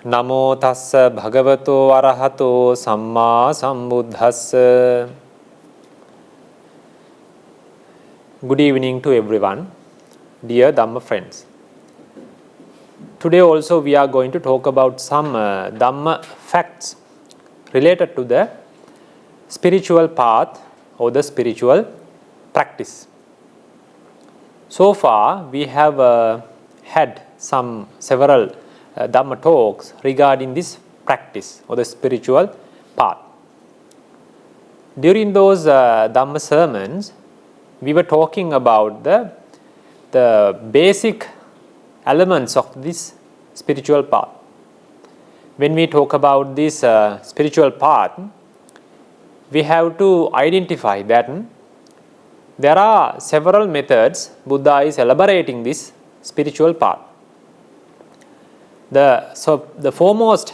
Namo tassa bhagavato arahato samma sambuddhassa. Good evening to everyone, dear Dhamma friends. Today also we are going to talk about some Dhamma facts related to the spiritual path or the spiritual practice. So far we have had several Dhamma talks regarding this practice or the spiritual path. During those Dhamma sermons, we were talking about the basic elements of this spiritual path. When we talk about this spiritual path, we have to identify that there are several methods Buddha is elaborating this spiritual path. The foremost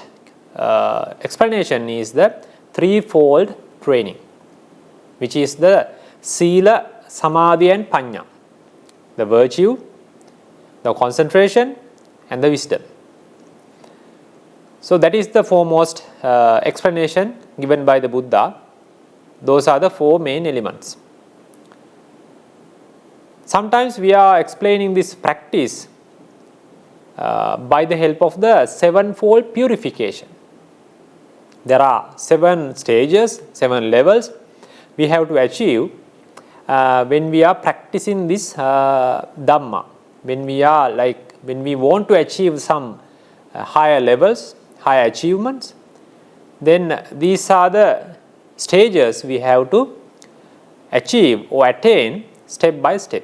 explanation is the threefold training, which is the Sila, Samadhi and Panya, the virtue, the concentration and the wisdom. So that is the foremost explanation given by the Buddha. Those are the four main elements. Sometimes we are explaining this practice by the help of the sevenfold purification. There are 7 stages, 7 levels we have to achieve when we are practicing this Dhamma. When we want to achieve some higher levels, higher achievements, then these are the stages we have to achieve or attain step by step.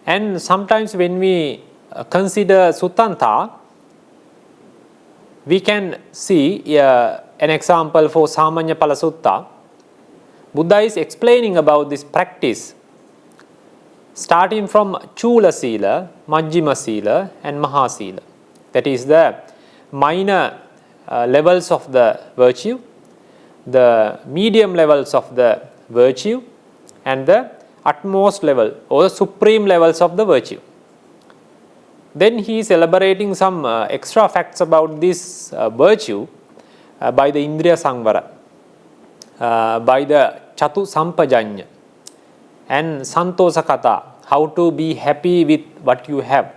And sometimes when we consider Suttanta, we can see an example for Samanya Pala Sutta. Buddha is explaining about this practice starting from Chula Sila, Majjhima Sila and Maha Sila. That is the minor levels of the virtue, the medium levels of the virtue and the utmost level or the supreme levels of the virtue. Then he is elaborating some extra facts about this virtue by the Indriya Samvara, by the Chatu Sampajanya and Santosa Kata, how to be happy with what you have,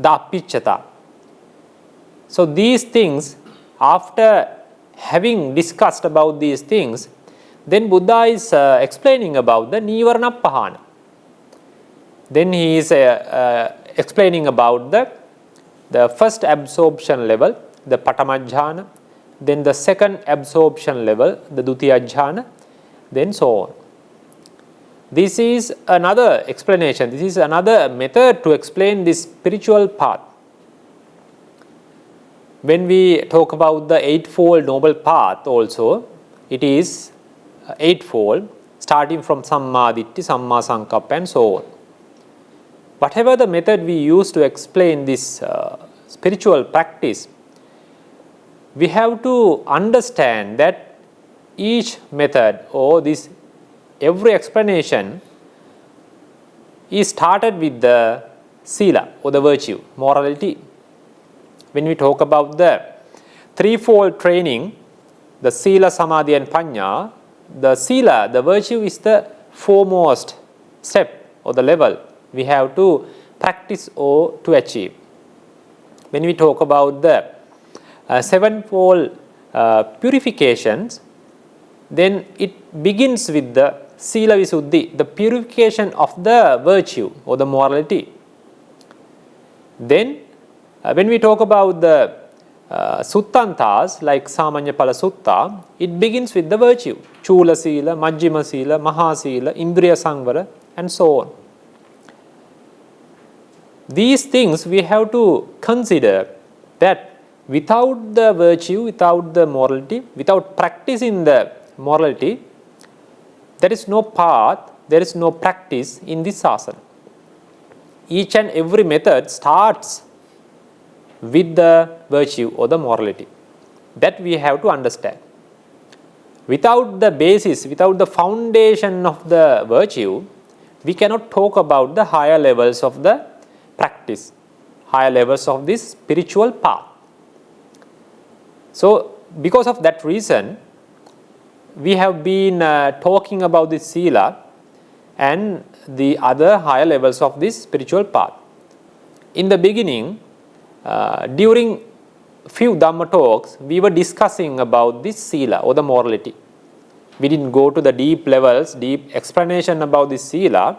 the Apicchata. So these things, after having discussed about these things, then Buddha is explaining about the nīvaraṇa pahāna. Then he is explaining about the first absorption level, the Patamajjhana, then the second absorption level, the Dutiyajjhana, then so on. This is another explanation, this is another method to explain this spiritual path. When we talk about the Eightfold Noble Path also, it is eightfold, starting from Samma Ditti, Samma Sankappa and so on. Whatever the method we use to explain this spiritual practice, we have to understand that each method or this every explanation is started with the Sila or the virtue, morality. When we talk about the threefold training, the Sila, Samadhi and Panya, the Sila, the virtue is the foremost step or the level we have to practice or to achieve. When we talk about the sevenfold purifications, then it begins with the Sila Visuddhi, the purification of the virtue or the morality. Then when we talk about the Suttantas like Samanya Pala Sutta, it begins with the virtue, Chula Sila, Majjhima Sila, Maha Sila, Indriya Samvara and so on. These things we have to consider that without the virtue, without the morality, without practicing the morality, there is no path, there is no practice in this asana. Each and every method starts with the virtue or the morality. That we have to understand. Without the basis, without the foundation of the virtue, we cannot talk about the higher levels of the practice, higher levels of this spiritual path. So, because of that reason, we have been talking about this Sila and the other higher levels of this spiritual path. In the beginning, during few Dhamma talks, we were discussing about this Sila or the morality. We didn't go to the deep levels, deep explanation about this Sila,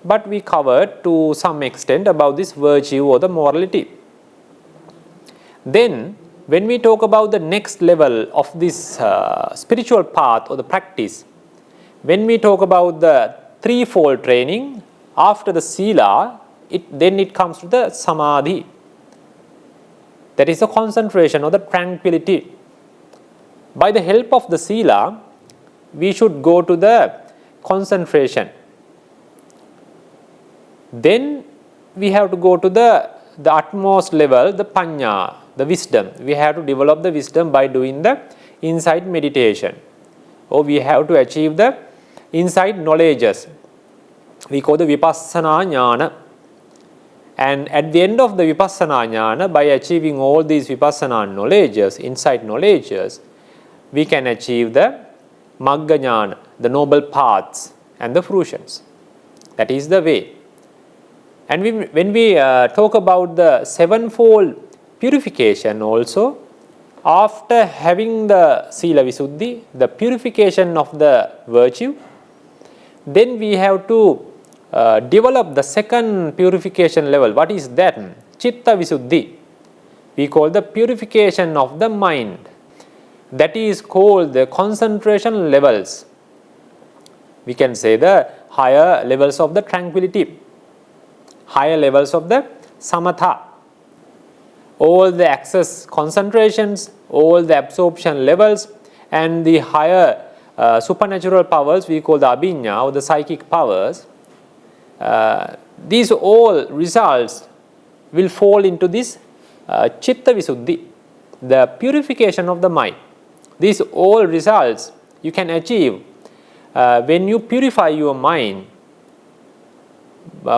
but we covered to some extent about this virtue or the morality. Then, when we talk about the next level of this spiritual path or the practice, when we talk about the threefold training, after the Sila, then it comes to the Samadhi. That is the concentration or the tranquility. By the help of the Sila, we should go to the concentration. Then we have to go to the utmost level, the Panya, the wisdom. We have to develop the wisdom by doing the insight meditation. Or we have to achieve the insight knowledges. We call the Vipassana Jnana. And at the end of the Vipassana Jnana, by achieving all these Vipassana knowledges, insight knowledges, we can achieve the Magga Jnana, the noble paths and the fruitions. That is the way. And when we talk about the sevenfold purification also, after having the Sila Visuddhi, the purification of the virtue, then we have to develop the second purification level. What is that? Chitta Visuddhi. We call the purification of the mind. That is called the concentration levels. We can say the higher levels of the tranquility, higher levels of the samatha. All the access concentrations, all the absorption levels, and the higher supernatural powers we call the abhinya or the psychic powers. These all results will fall into this chitta visuddhi, the purification of the mind. These all results you can achieve when you purify your mind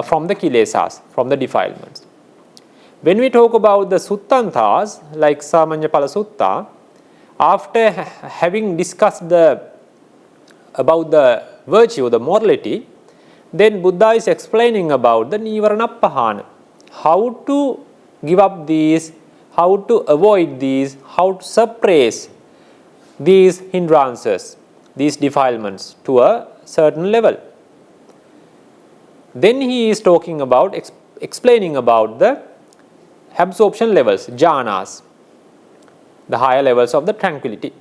from the kilesas, from the defilements. When we talk about the suttantas, like Samanyapala Sutta, after having discussed about the virtue, the morality, then Buddha is explaining about the nīvaraṇa, how to give up these, how to avoid these, how to suppress these hindrances, these defilements to a certain level. Then he is talking about, explaining about the absorption levels, jhanas, the higher levels of the tranquility.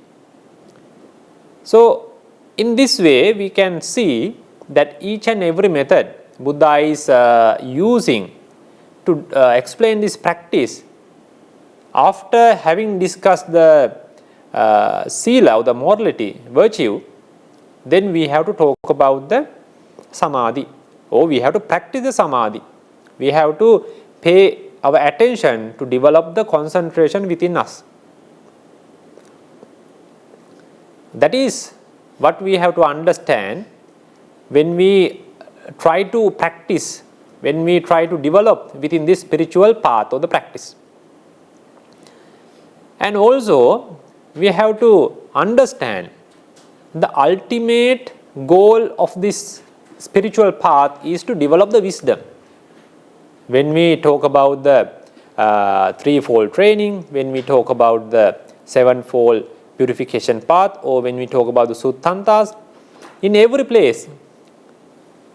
So, in this way we can see that each and every method Buddha is using to explain this practice. After having discussed the Sila or the morality, virtue, then we have to talk about the Samadhi, or we have to practice the Samadhi. We have to pay our attention to develop the concentration within us. That is what we have to understand when we try to practice, when we try to develop within this spiritual path or the practice. And also we have to understand the ultimate goal of this spiritual path is to develop the wisdom. When we talk about the threefold training, when we talk about the sevenfold purification path, or when we talk about the suttantas, in every place,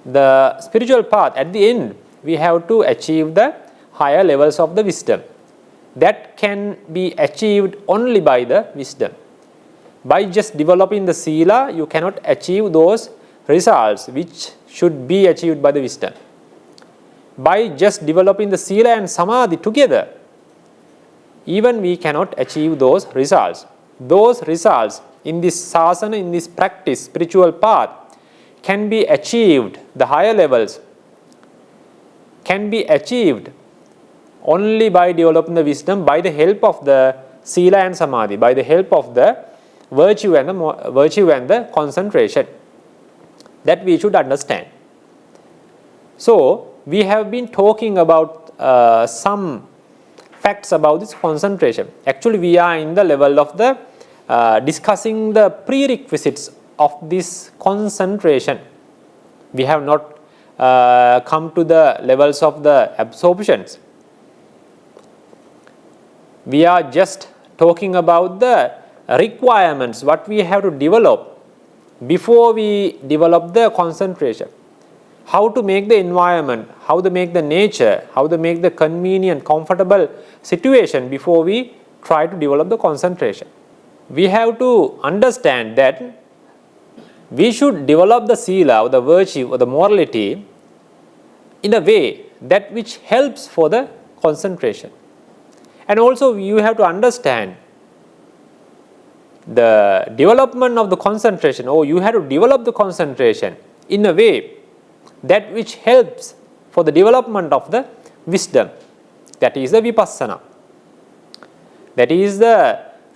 the spiritual path, at the end, we have to achieve the higher levels of the wisdom. That can be achieved only by the wisdom. By just developing the Sila, you cannot achieve those results which should be achieved by the wisdom. By just developing the Sila and Samadhi together, even we cannot achieve those results. Those results in this sasana, in this practice, spiritual path, can be achieved, the higher levels can be achieved only by developing the wisdom, by the help of the Sila and Samadhi, by the help of the virtue and the concentration. That we should understand. So, we have been talking about some facts about this concentration. Actually, we are in the level of the discussing the prerequisites of this concentration. We have not come to the levels of the absorptions. We are just talking about the requirements, what we have to develop before we develop the concentration. How to make the environment, how to make the nature, how to make the convenient, comfortable situation before we try to develop the concentration. We have to understand that we should develop the sila or the virtue or the morality in a way that which helps for the concentration. And also you have to understand the development of the concentration, or you have to develop the concentration in a way that which helps for the development of the wisdom. That is the vipassana. That is the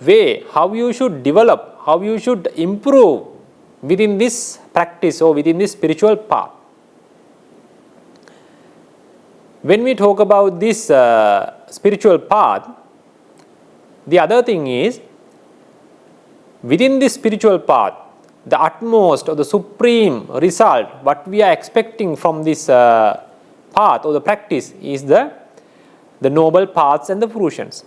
way how you should develop, how you should improve within this practice or within this spiritual path. When we talk about this spiritual path, the other thing is, within this spiritual path, the utmost or the supreme result, what we are expecting from this path or the practice is the noble paths and the fruitions.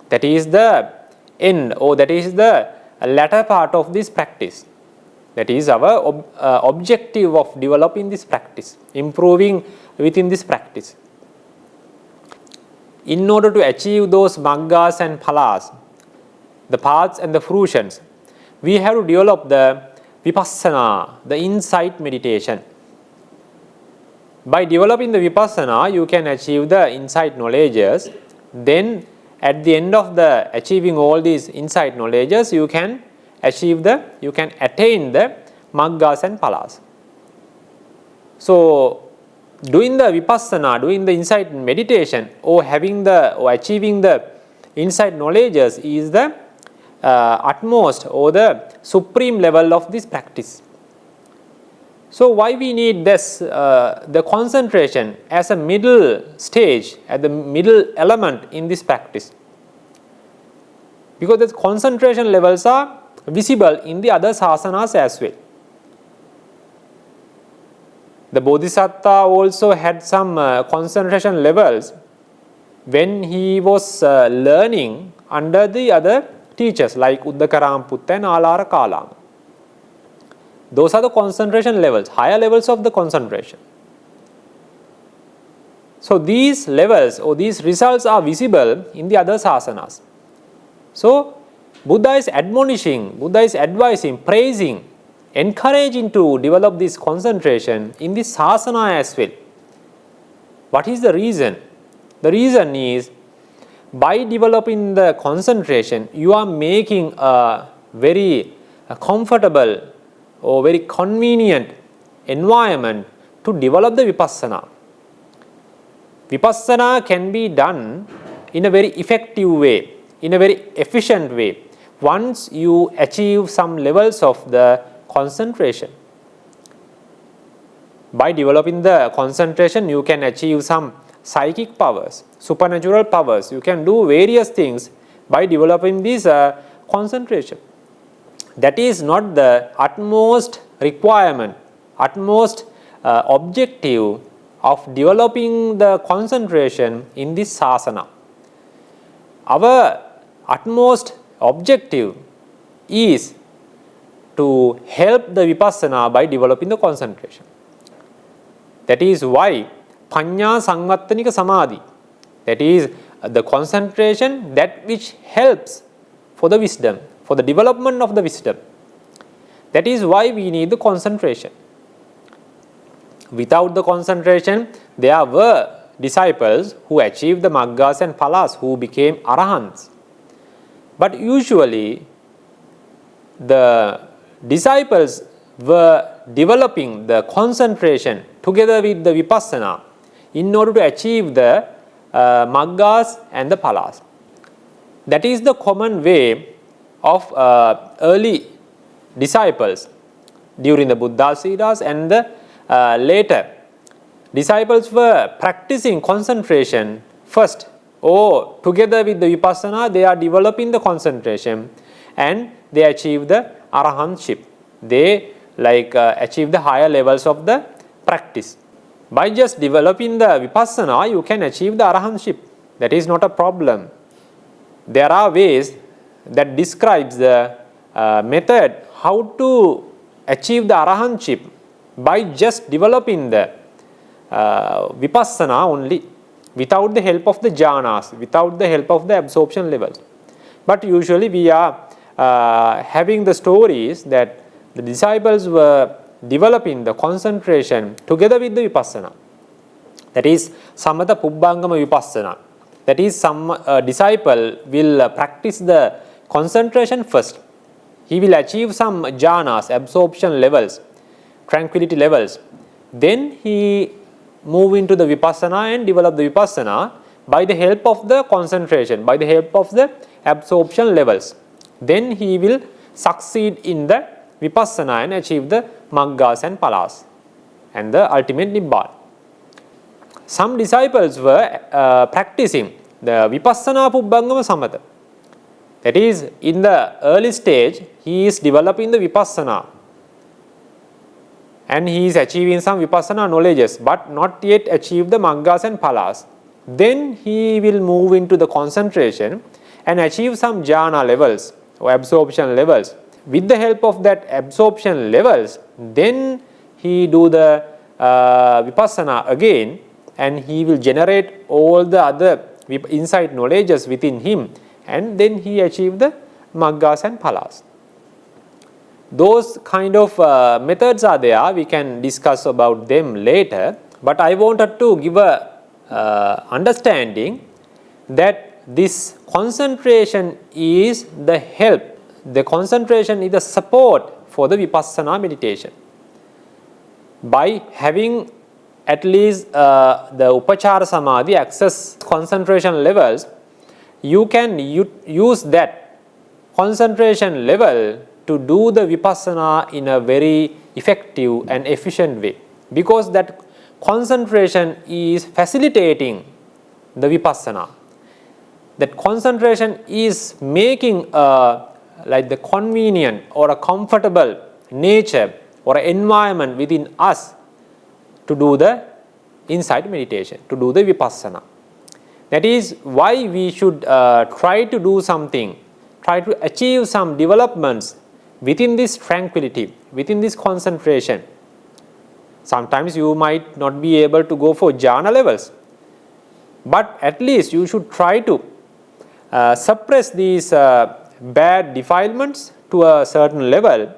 That is the end, or that is the latter part of this practice. That is our objective of developing this practice, improving within this practice. In order to achieve those maggas and phalas, the paths and the fruitions, we have to develop the vipassana, the insight meditation. By developing the vipassana, you can achieve the insight knowledges. Then at the end of the achieving all these insight knowledges, you can attain the maggas and phalas. So doing the vipassana, doing the insight meditation, or achieving the insight knowledges is the utmost or the supreme level of this practice. So why we need this the concentration as a middle stage, at the middle element in this practice? Because the concentration levels are visible in the other sasanas as well. The Bodhisattva also had some concentration levels when he was learning under the other teachers like Uddhacca and Alara Kalama. Those are the concentration levels, higher levels of the concentration. So these levels or these results are visible in the other sasanas. So Buddha is admonishing, Buddha is advising, praising, encouraging to develop this concentration in this sasana as well. What is the reason? The reason is, by developing the concentration, you are making a very comfortable or very convenient environment to develop the vipassana. Vipassana can be done in a very effective way, in a very efficient way, once you achieve some levels of the concentration. By developing the concentration, you can achieve some psychic powers, supernatural powers. You can do various things by developing this concentration. That is not the utmost requirement, utmost objective of developing the concentration in this sasana. Our utmost objective is to help the vipassana by developing the concentration. That is why Panya Samvattanika Samadhi, that is the concentration that which helps for the wisdom, for the development of the wisdom. That is why we need the concentration. Without the concentration, there were disciples who achieved the maggas and phalas, who became arahants. But usually the disciples were developing the concentration together with the vipassana in order to achieve the maggas and the phalas. That is the common way of early disciples during the Buddha's eras, and the later disciples were practicing concentration first or together with the vipassana they are developing the concentration and they achieve the arahantship. They achieve the higher levels of the practice. By just developing the vipassana, you can achieve the arahantship. That is not a problem. There are ways that describes the method how to achieve the arahantship by just developing the vipassana only, without the help of the jhanas, without the help of the absorption levels. But usually we are having the stories that the disciples were developing the concentration together with the vipassana. That is samatha pubbangama vipassana. That is, some disciple will practice the concentration first. He will achieve some jhanas, absorption levels, tranquility levels. Then he move into the vipassana and develop the vipassana by the help of the concentration, by the help of the absorption levels. Then he will succeed in the vipassana and achieve the maggas and palas and the ultimate nibbana. Some disciples were practicing the vipassana pubbangama samatha. That is, in the early stage, he is developing the vipassana and he is achieving some vipassana knowledges, but not yet achieved the maggas and palas. Then he will move into the concentration and achieve some jhana levels or absorption levels. With the help of that absorption levels, then he do the vipassana again, and he will generate all the other insight knowledges within him, and then he achieve the maggas and palas. Those kind of methods are there. We can discuss about them later, but I wanted to give a understanding that this concentration is the help. The concentration is the support for the vipassana meditation. By having at least the upachara samadhi access concentration levels, you can use that concentration level to do the vipassana in a very effective and efficient way, because that concentration is facilitating the vipassana. That concentration is making like the convenient or a comfortable nature or environment within us to do the insight meditation, to do the vipassana. That is why we should try to do something, try to achieve some developments within this tranquility, within this concentration. Sometimes you might not be able to go for jhana levels, but at least you should try to suppress these bad defilements to a certain level,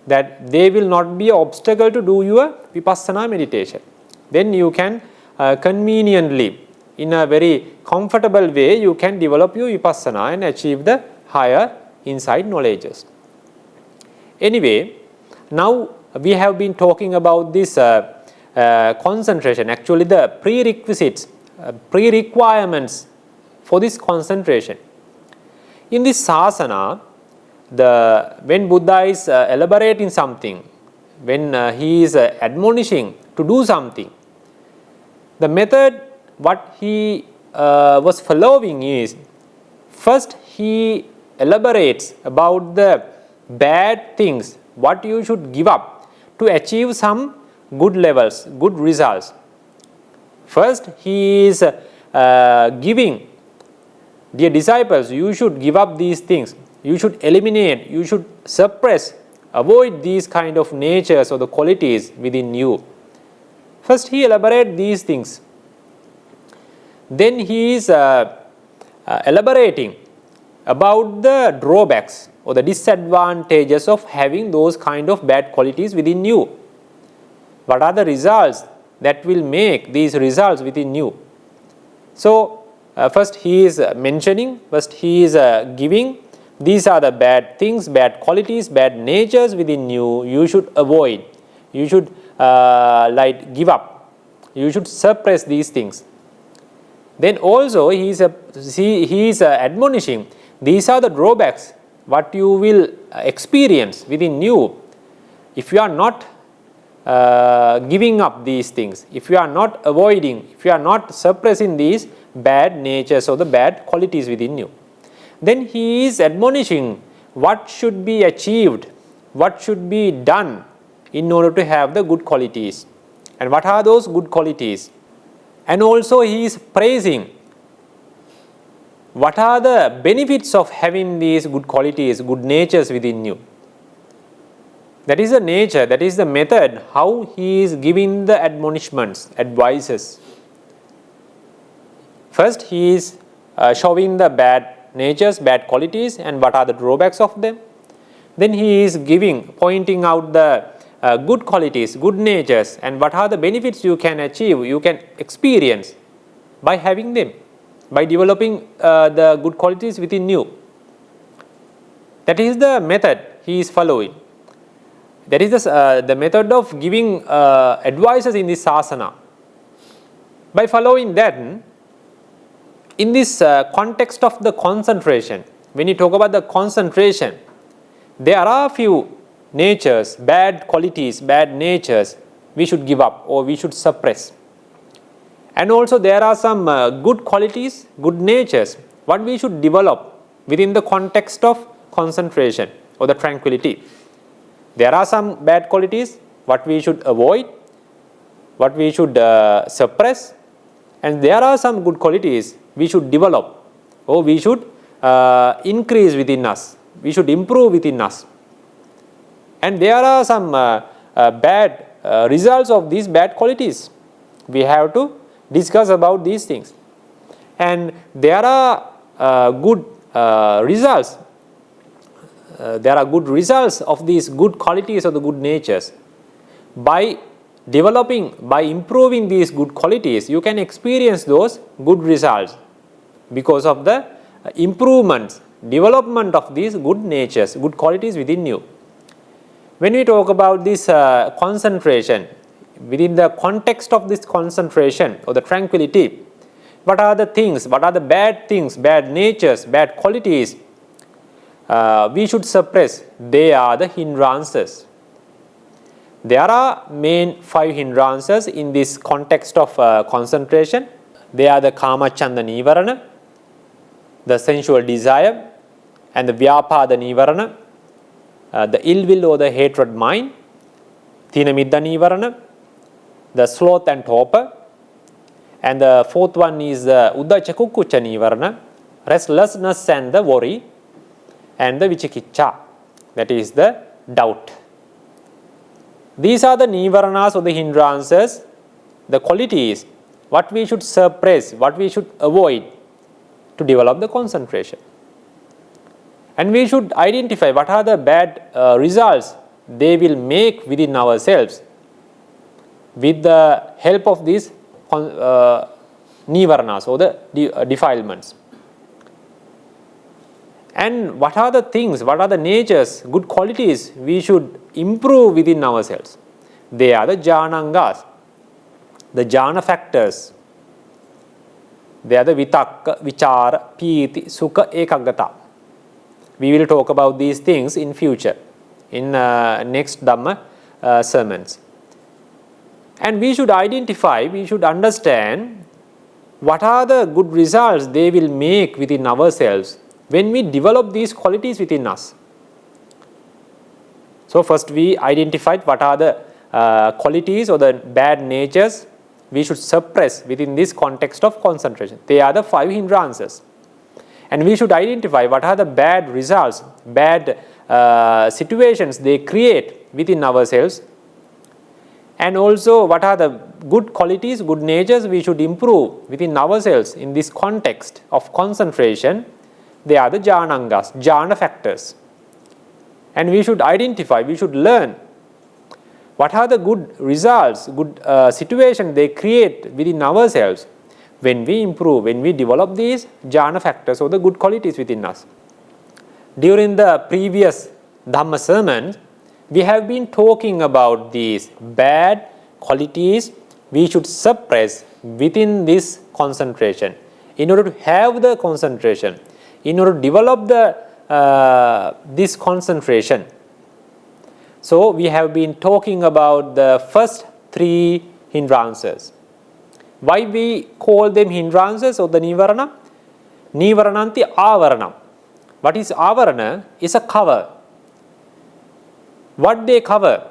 that they will not be an obstacle to do your vipassana meditation. Then you can conveniently, in a very comfortable way, you can develop your vipassana and achieve the higher insight knowledges. Anyway, now we have been talking about this concentration, actually the prerequisites, pre-requirements for this concentration. In this sasana, when Buddha is elaborating something, when he is admonishing to do something, the method what he was following is, first he elaborates about the bad things, what you should give up to achieve some good levels, good results. First he is giving, dear disciples, you should give up these things, you should eliminate, you should suppress, avoid these kind of natures or the qualities within you. First he elaborates these things. Then he is elaborating about the drawbacks or the disadvantages of having those kind of bad qualities within you. What are the results that will make these results within you? So first he is mentioning, first he is giving, these are the bad things, bad qualities, bad natures within you, you should avoid, you should give up, you should suppress these things. Then also he is admonishing, these are the drawbacks what you will experience within you if you are not giving up these things, if you are not avoiding, if you are not suppressing these bad natures or the bad qualities within you. Then he is admonishing what should be achieved, what should be done in order to have the good qualities, and what are those good qualities. And also he is praising what are the benefits of having these good qualities, good natures within you. That is the nature, that is the method how he is giving the admonishments, advices. First he is showing the bad natures, bad qualities, and what are the drawbacks of them. Then he is pointing out the good qualities, good natures, and what are the benefits you can achieve, you can experience by having them, by developing the good qualities within you. That is the method he is following. That is the method of giving advices in this asana. By following that, in this context of the concentration, when you talk about the concentration, there are a few natures, bad qualities, bad natures we should give up or we should suppress. And also there are some good qualities, good natures, what we should develop within the context of concentration or the tranquility. There are some bad qualities, what we should avoid, what we should suppress, and there are some good qualities we should develop or we should increase within us, we should improve within us. And there are some bad results of these bad qualities. We have to discuss about these things. And there are good results. There are good results of these good qualities or the good natures. By developing, by improving these good qualities, you can experience those good results because of the improvements, development of these good natures, good qualities within you. When we talk about this concentration, within the context of this concentration or the tranquility, what are the things, what are the bad things, bad natures, bad qualities we should suppress? They are the hindrances. There are main 5 hindrances in this context of concentration. They are the kāmacchanda nīvaraṇa, the sensual desire, and the vyapada nīvaraṇa, the ill will or the hatred mind, thina middha nīvaraṇa, the sloth and torpor, and the 4th one is the Uddhacca Kukkucca nīvaraṇa, restlessness and the worry, and the vicikicca, that is the doubt. These are the nīvaraṇas or the hindrances, the qualities, what we should suppress, what we should avoid to develop the concentration. And we should identify what are the bad results they will make within ourselves with the help of these nīvaraṇas or the defilements. And what are the things, what are the natures, good qualities we should improve within ourselves? They are the jhānangas, the jhāna factors. They are the vitakka, vichara, pīti, sukha, ekaggata. We will talk about these things in future, in next Dhamma sermons. And we should identify, we should understand what are the good results they will make within ourselves when we develop these qualities within us. So first we identified what are the qualities or the bad natures we should suppress within this context of concentration. They are the 5 hindrances. And we should identify what are the bad results, bad situations they create within ourselves. And also what are the good qualities, good natures we should improve within ourselves in this context of concentration. They are the jhānangas, jhāna factors. And we should identify, we should learn what are the good results, good situations they create within ourselves when we improve, when we develop these jhāna factors or the good qualities within us. During the previous Dhamma sermons, we have been talking about these bad qualities we should suppress within this concentration in order to have the concentration, in order to develop this concentration. So we have been talking about the first 3 hindrances. Why we call them hindrances or the nīvaraṇa? Nīvaraṇanti āvaranam. What is āvarana? Is a cover. What they cover?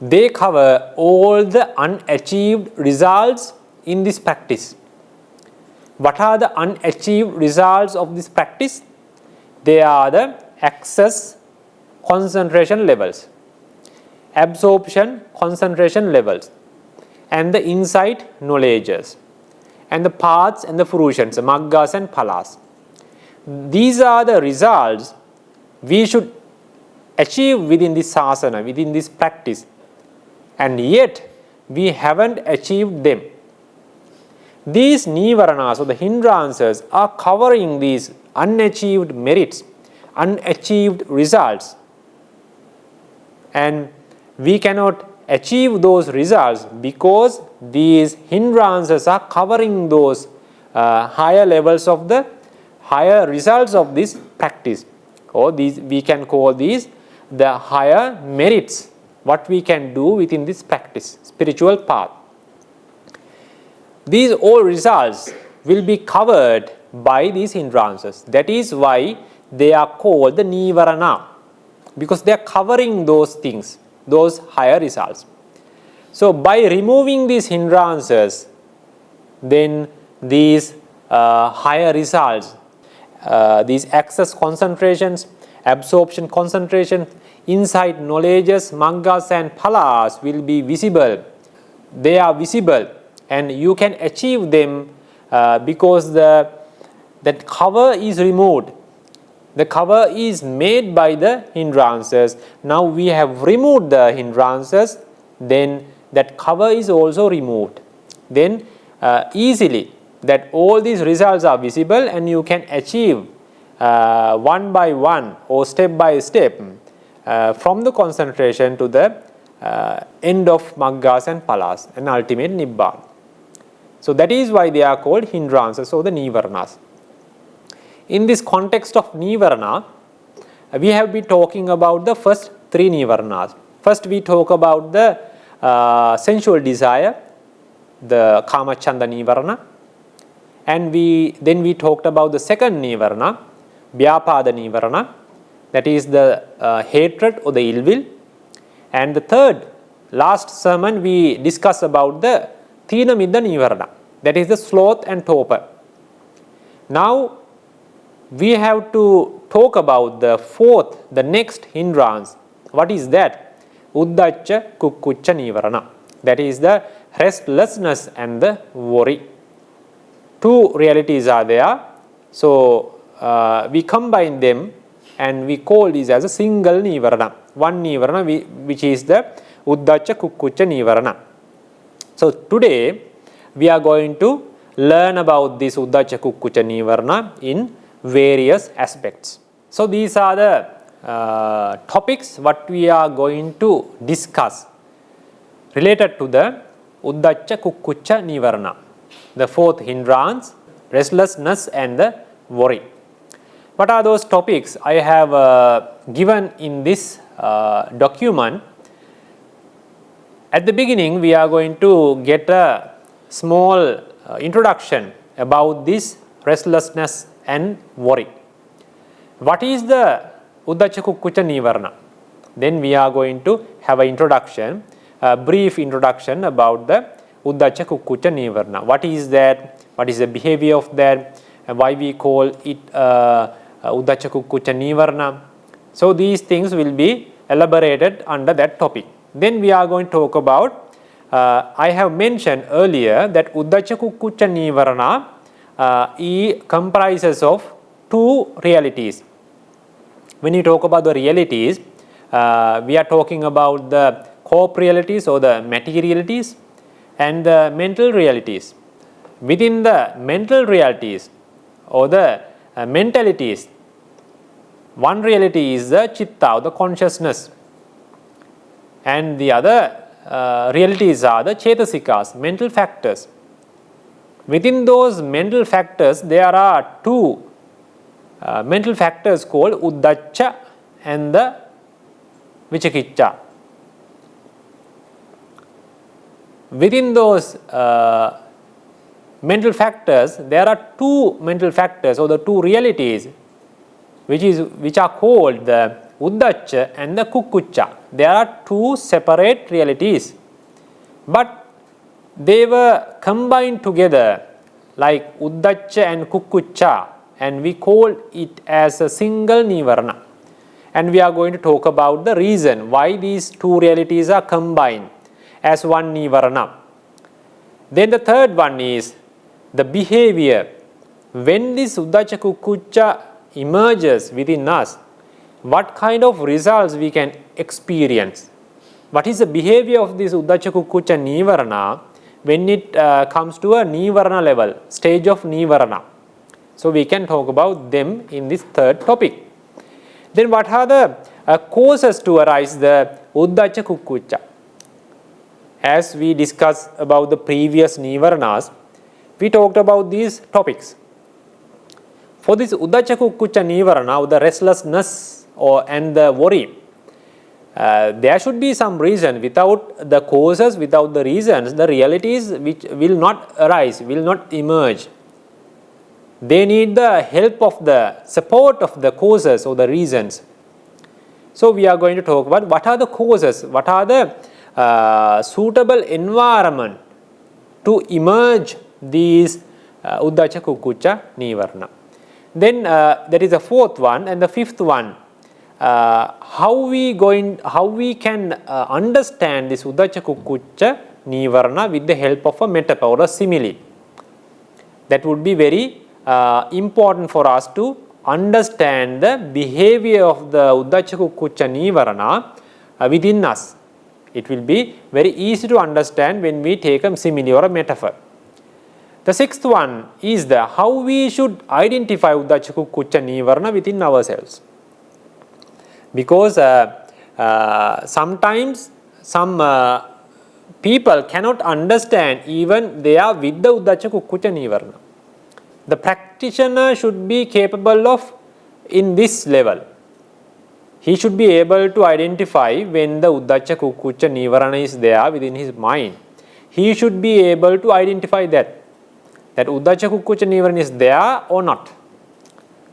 They cover all the unachieved results in this practice. What are the unachieved results of this practice? They are the access concentration levels, absorption concentration levels, and the insight knowledges, and the paths and the fruitions, the maggas and phalas. These are the results we should achieve within this sasana, within this practice, and yet we haven't achieved them. These nīvaraṇas or the hindrances are covering these unachieved merits, unachieved results, and we cannot achieve those results because these hindrances are covering those higher levels of the higher results of this practice, or these we can call these the higher merits what we can do within this practice, spiritual path. These all results will be covered by these hindrances. That is why they are called the nīvaraṇa, because they are covering those things, those higher results. So by removing these hindrances, then these higher results, these access concentrations, absorption concentration, insight knowledges, maggas and phalas will be visible. They are visible and you can achieve them because that cover is removed. The cover is made by the hindrances. Now we have removed the hindrances, then that cover is also removed. Then easily that all these results are visible and you can achieve one by one or step by step from the concentration to the end of maggas and phalas and ultimate nibbana. So that is why they are called hindrances or the nīvaraṇas. In this context of nīvaraṇa, we have been talking about the first three nīvaraṇas. First we talk about the sensual desire, the kāmacchanda nīvaraṇa, and then we talked about the second nīvaraṇa, vyapada nīvaraṇa, that is the hatred or the ill will, and the third, last sermon we discussed about the thīna middha nīvaraṇa, that is the sloth and torpor. Now we have to talk about the fourth, the next hindrance. What is that? Uddhacca Kukkucca nīvaraṇa, that is the restlessness and the worry. Two realities are there, so we combine them and we call this as a single nīvaraṇa, one nīvaraṇa which is the Uddhacca Kukkucca nīvaraṇa. So today we are going to learn about this Uddhacca Kukkucca nīvaraṇa in various aspects. So these are the topics what we are going to discuss related to the Uddhacca Kukkucca nīvaraṇa, the fourth hindrance, restlessness and the worry. What are those topics I have given in this document? At the beginning we are going to get a small introduction about this restlessness and worry. What is the Uddhacca Kukkucca nīvaraṇa? Then we are going to have an introduction, a brief introduction about the Uddhacca Kukkucca nīvaraṇa. What is that? What is the behavior of that? And why we call it Uddhacca Kukkucca nīvaraṇa? So these things will be elaborated under that topic. Then we are going to talk about, I have mentioned earlier that Uddhacca Kukkucca nīvaraṇa comprises of two realities. When you talk about the realities, we are talking about the corp realities or the materialities and the mental realities. Within the mental realities or the mentalities, one reality is the chitta or the consciousness, and the other realities are the cetasikas, mental factors. Within those mental factors, there are two mental factors called Uddhacca and the Vicikicca. Within those mental factors, there are two mental factors or the two realities which are called the Uddhacca and the Kukkucca. There are two separate realities, but they were combined together like Uddhacca and Kukkucca, and we call it as a single nīvaraṇa. And we are going to talk about the reason why these two realities are combined as one nīvaraṇa. Then the third one is the behavior. When this Uddhacca Kukkucca emerges within us, what kind of results we can experience? What is the behavior of this Uddhacca Kukkucca nīvaraṇa when it comes to a nīvaraṇa level, stage of nīvaraṇa? So we can talk about them in this third topic. Then what are the causes to arise the Uddhacca Kukkucca? As we discussed about the previous nīvaraṇas, we talked about these topics. For this Uddhacca Kukkucca nīvaraṇa, the restlessness and the worry, there should be some reason. Without the causes, without the reasons, the realities which will not arise, will not emerge. They need the help of the support of the causes or the reasons. So we are going to talk about what are the causes, what are the suitable environment to emerge these Uddhacca Kukkucca nīvaraṇa. Then there is a fourth one, and the fifth one, how we can understand this Uddhacca Kukkucca nīvaraṇa with the help of a metaphor or a simile. That would be very important for us to understand the behavior of the Uddhacca Kukkucca nīvaraṇa within us. It will be very easy to understand when we take a simile or a metaphor. The sixth one is the how we should identify Uddhacca Kukkucca nīvaraṇa within ourselves. Because sometimes some people cannot understand even they are with the Uddhacca Kukkucca nīvaraṇa. The practitioner should be capable of in this level. He should be able to identify when the Uddhacca Kukkucca nīvaraṇa is there within his mind. He should be able to identify that Uddhacca Kukkucca nīvaraṇa is there or not.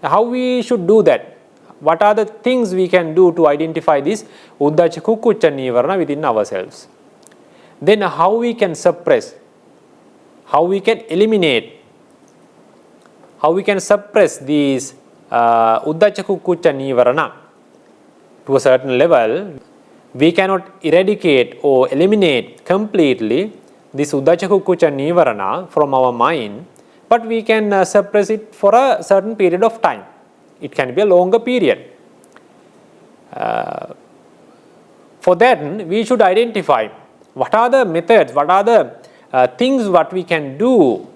How we should do that? What are the things we can do to identify this Uddhacca Kukkucca nīvaraṇa within ourselves? Then how we can suppress, how we can eliminate, how we can suppress these Uddhacca Kukkucca nīvaraṇa to a certain level. We cannot eradicate or eliminate completely this Uddhacca Kukkucca nīvaraṇa from our mind, but we can suppress it for a certain period of time. It can be a longer period. For that, we should identify what are the methods, what are the things what we can do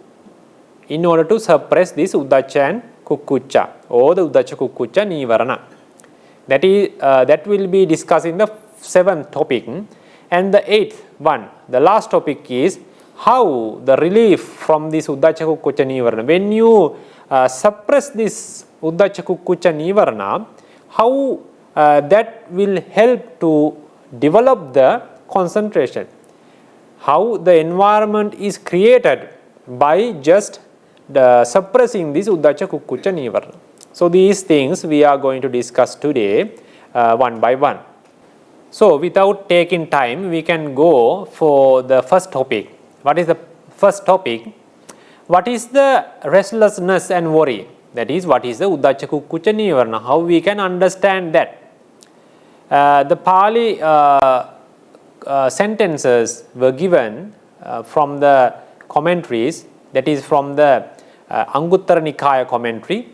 in order to suppress this Uddhacca and Kukkucca or the Uddhacca Kukkucca nīvaraṇa. That will be discussed in the seventh topic. And the eighth one, the last topic is how the relief from this Uddhacca Kukkucca nīvaraṇa. When you suppress this Uddhacca Kukkucca nīvaraṇa, how that will help to develop the concentration. How the environment is created by just suppressing this Uddhacca Kukkucca nīvaraṇa. So these things we are going to discuss today one by one. So without taking time, we can go for the first topic. What is the first topic? What is the restlessness and worry? That is, what is the Uddhacca Kukkucca nīvaraṇa? How we can understand that? The Pali sentences were given from the commentaries, that is from the Anguttara Nikaya commentary.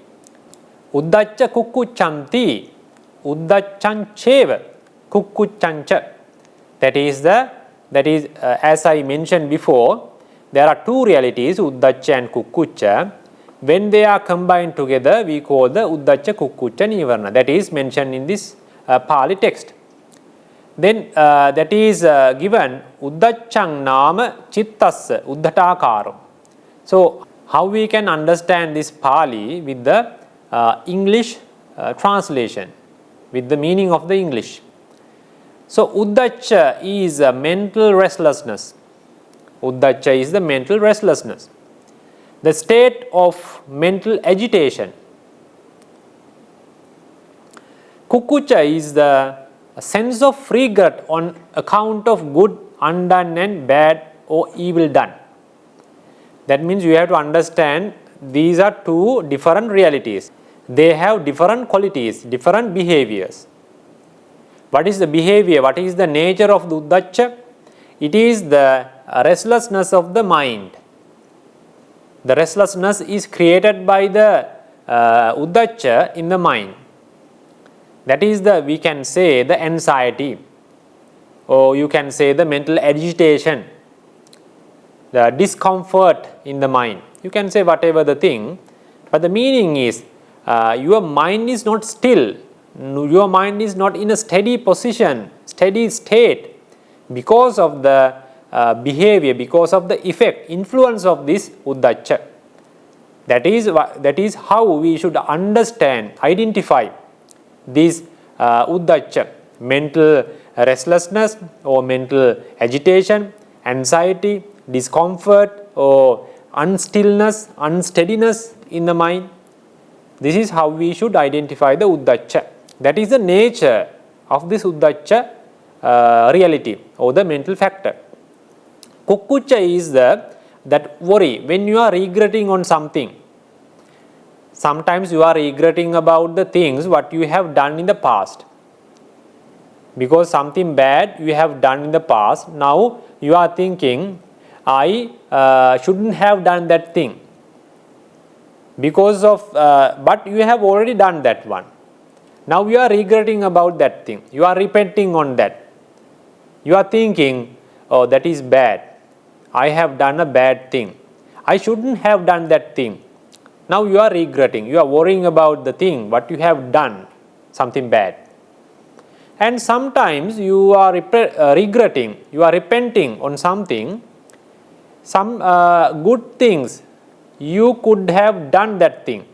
Uddhacca Kukkuccanti, Uddhaccancheva, Kukkuccancha. That is as I mentioned before, there are two realities, Uddhacca and Kukkucca. When they are combined together, we call the Uddhacca Kukkucca nīvaraṇa. That is mentioned in this Pali text. Then that is given Uddhaccaṃ nama chittasya uddhatākāram. So how we can understand this Pali with the English translation, with the meaning of the English. So Uddhacca is a mental restlessness. Uddhacca is the mental restlessness. the state of mental agitation. Kukkucca is the sense of regret on account of good undone and bad or evil done. That means you have to understand these are two different realities. They have different qualities, different behaviors. What is the behavior? What is the nature of the Uddhacca? It is the restlessness of the mind. The restlessness is created by the Uddhacca in the mind. That is the, we can say, the anxiety, or you can say the mental agitation, the discomfort in the mind. You can say whatever the thing, but the meaning is your mind is not still, your mind is not in a steady position, steady state because of the behavior, because of the effect, influence of this Uddhacca. That is how we should understand, identify this Uddhacca, mental restlessness or mental agitation, anxiety, discomfort or unstillness, unsteadiness in the mind. This is how we should identify the Uddhacca. That is the nature of this Uddhacca reality or the mental factor. Kukkucca is that worry when you are regretting on something. Sometimes you are regretting about the things what you have done in the past. Because something bad you have done in the past, now you are thinking, I shouldn't have done that thing. Because of, but you have already done that one. Now you are regretting about that thing. You are repenting on that. You are thinking, oh, that is bad. I have done a bad thing. I shouldn't have done that thing. Now you are regretting, you are worrying about the thing, what you have done, something bad. And sometimes you are regretting, you are repenting on something, some good things, you could have done that thing.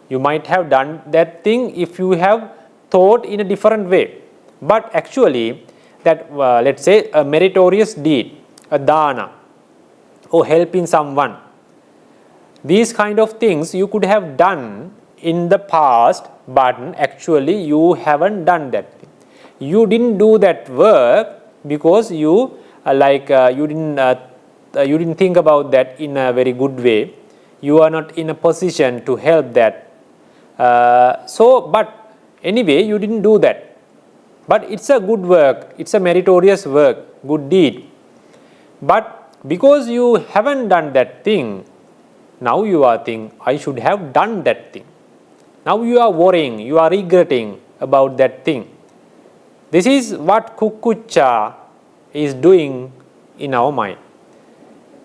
You might have done that thing if you have thought in a different way. But actually, that let's say a meritorious deed, a dana, or helping someone, these kind of things you could have done in the past, but actually you haven't done that thing. You didn't do that work because you you didn't think about that in a very good way. You are not in a position to help that. But anyway, you didn't do that. But it's a good work, it's a meritorious work, good deed. But because you haven't done that thing, now you are thinking, I should have done that thing. Now you are worrying, you are regretting about that thing. This is what Kukkucca is doing in our mind.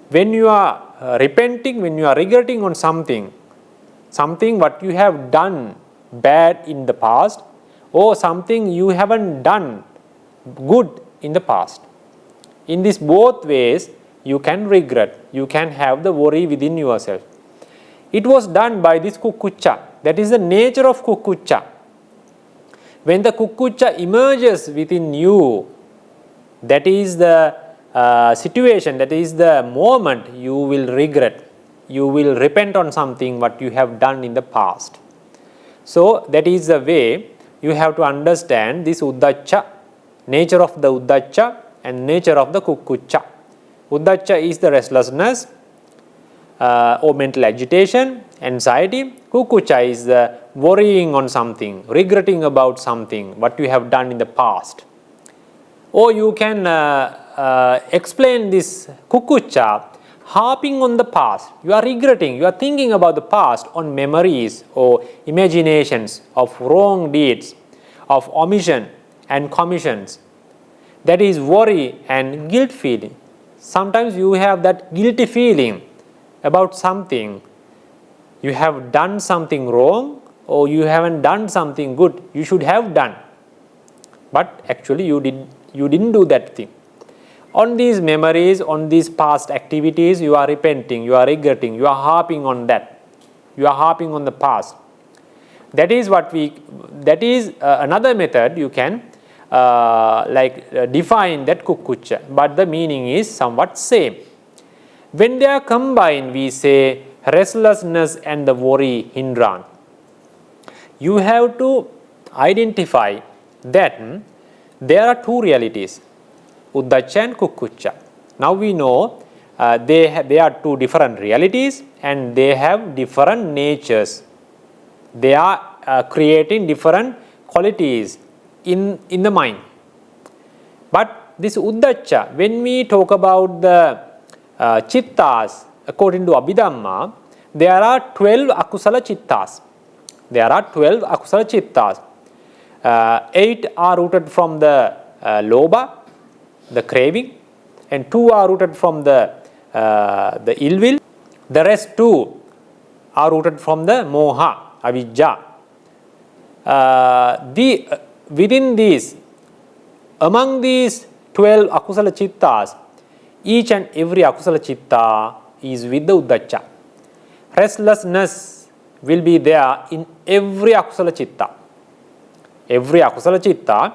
When you are repenting, when you are regretting on something what you have done bad in the past, or something you haven't done good in the past. In these both ways, you can regret, you can have the worry within yourself. It was done by this Kukkucca. That is the nature of Kukkucca. When the Kukkucca emerges within you, that is the situation, that is the moment you will regret, you will repent on something what you have done in the past. So that is the way you have to understand this Uddhacca, nature of the Uddhacca and nature of the Kukkucca. Uddhacca is the restlessness or mental agitation, anxiety. Kukkucca is the worrying on something, regretting about something, what you have done in the past. Or you can explain this Kukkucca harping on the past. You are regretting, you are thinking about the past on memories or imaginations of wrong deeds, of omission and commissions. That is worry and guilt feeling. Sometimes you have that guilty feeling about something. You have done something wrong or you haven't done something good you should have done. But actually you didn't do that thing. On these memories, on these past activities, you are repenting, you are regretting, you are harping on that. You are harping on the past. That is another method you can define that Kukkucca, but the meaning is somewhat same. When they are combined, we say restlessness and the worry hindrance. You have to identify that there are two realities, Uddhacca and Kukkucca. Now we know they are two different realities and they have different natures. They are creating different qualities in the mind. But this Uddhacca, when we talk about the chittas, according to Abhidhamma, there are 12 akusala chittas. There are 12 akusala chittas. 8 are rooted from the lobha, the craving, and 2 are rooted from the ill will. The rest 2 are rooted from the moha, avijja. Within these, among these 12 akusala chittas, each and every akusala chitta is with the Uddhacca. Restlessness will be there in every akusala chitta. Every akusala chitta,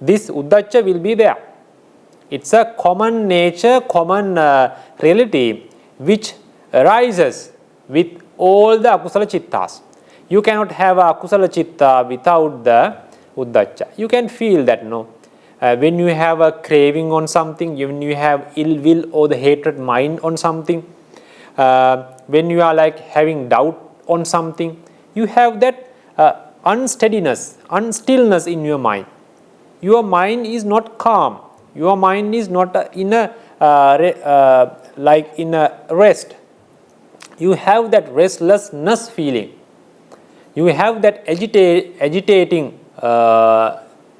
this Uddhacca will be there. It's a common nature, common reality which arises with all the akusala chittas. You cannot have a akusala chitta without the Uddhacca. You can feel that, no? When you have a craving on something, when you have ill will or the hatred mind on something, when you are like having doubt on something, you have that unsteadiness, unstillness in your mind. Your mind is not calm. Your mind is not in a rest. You have that restlessness feeling. You have that agitating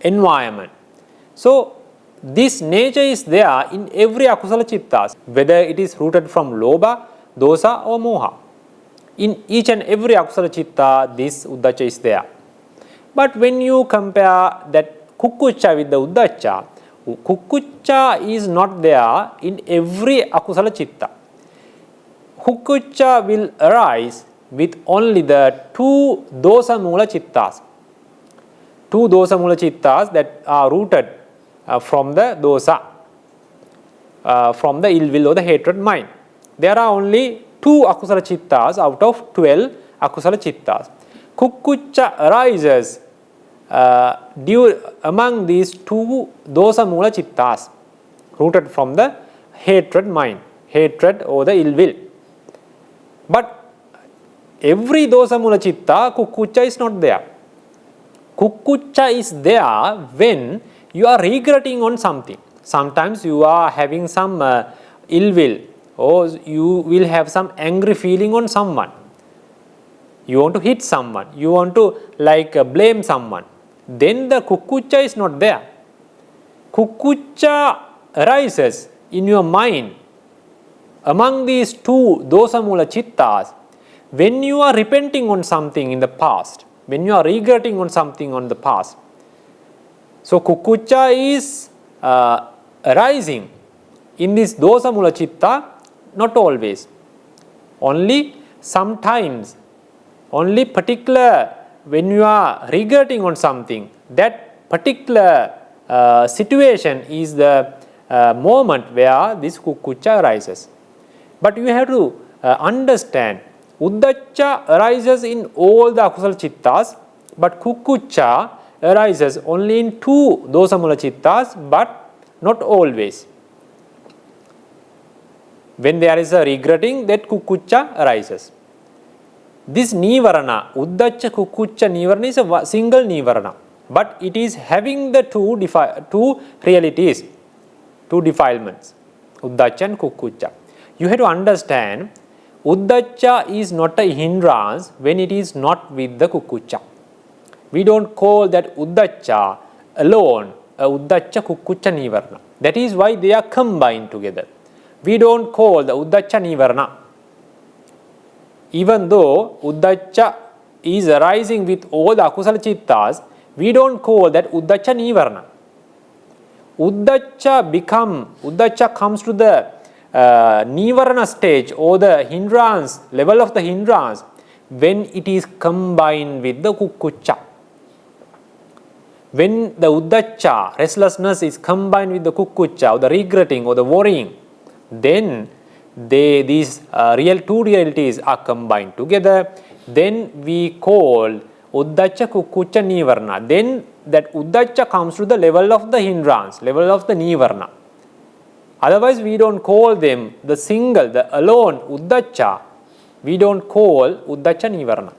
environment. So this nature is there in every akusala chittas, whether it is rooted from lobha, dosa or moha. In each and every akusala chitta, this Uddhacca is there. But when you compare that Kukkucca with the Uddhacca, Kukkucca is not there in every akusala chitta. Kukkucca will arise with only the 2 dosa mula chittas. 2 dosa mula chittas that are rooted from the dosa, from the ill will or the hatred mind. There are only 2 akusala chittas out of 12 akusala chittas. Kukkucca arises among these 2 dosa mula chittas rooted from the hatred mind, hatred or the ill will. But every dosa mula chitta, Kukkucca is not there. Kukkucca is there when you are regretting on something. Sometimes you are having some ill will or you will have some angry feeling on someone. You want to hit someone. You want to blame someone. Then the Kukkucca is not there. Kukkucca arises in your mind among these 2 dosa mula chittas when you are repenting on something in the past, when you are regretting on something on the past. So Kukkucca is arising in this dosa mula chitta, not always. Only sometimes, only particular when you are regretting on something, that particular situation is the moment where this Kukkucca arises. But you have to understand, Uddhacca arises in all the akusala chittas, but Kukkucca arises only in 2 dosa mula chittas, but not always. When there is a regretting, that Kukkucca arises. This nīvaraṇa, Uddhacca, Kukkucca, nīvaraṇa is a single nīvaraṇa, but it is having the 2 realities, 2 defilements, Uddhacca and Kukkucca. You have to understand, Uddhacca is not a hindrance when it is not with the Kukkucca. We don't call that Uddhacca alone a Uddhacca, Kukkucca, nīvaraṇa. That is why they are combined together. We don't call the Uddhacca nīvaraṇa. Even though Uddhacca is arising with all the akusala chittas, we don't call that Uddhacca nīvaraṇa. Uddhacca comes to the nīvaraṇa stage or the hindrance, level of the hindrance, when it is combined with the Kukkucca. When the Uddhacca, restlessness, is combined with the Kukkucca or the regretting or the worrying, then these two realities are combined together, then we call Uddhacca Kukkucca nīvaraṇa. Then that Uddhacca comes to the level of the hindrance, level of the nīvaraṇa. Otherwise, we don't call them the single, the alone Uddhacca. We don't call Uddhacca nīvaraṇa.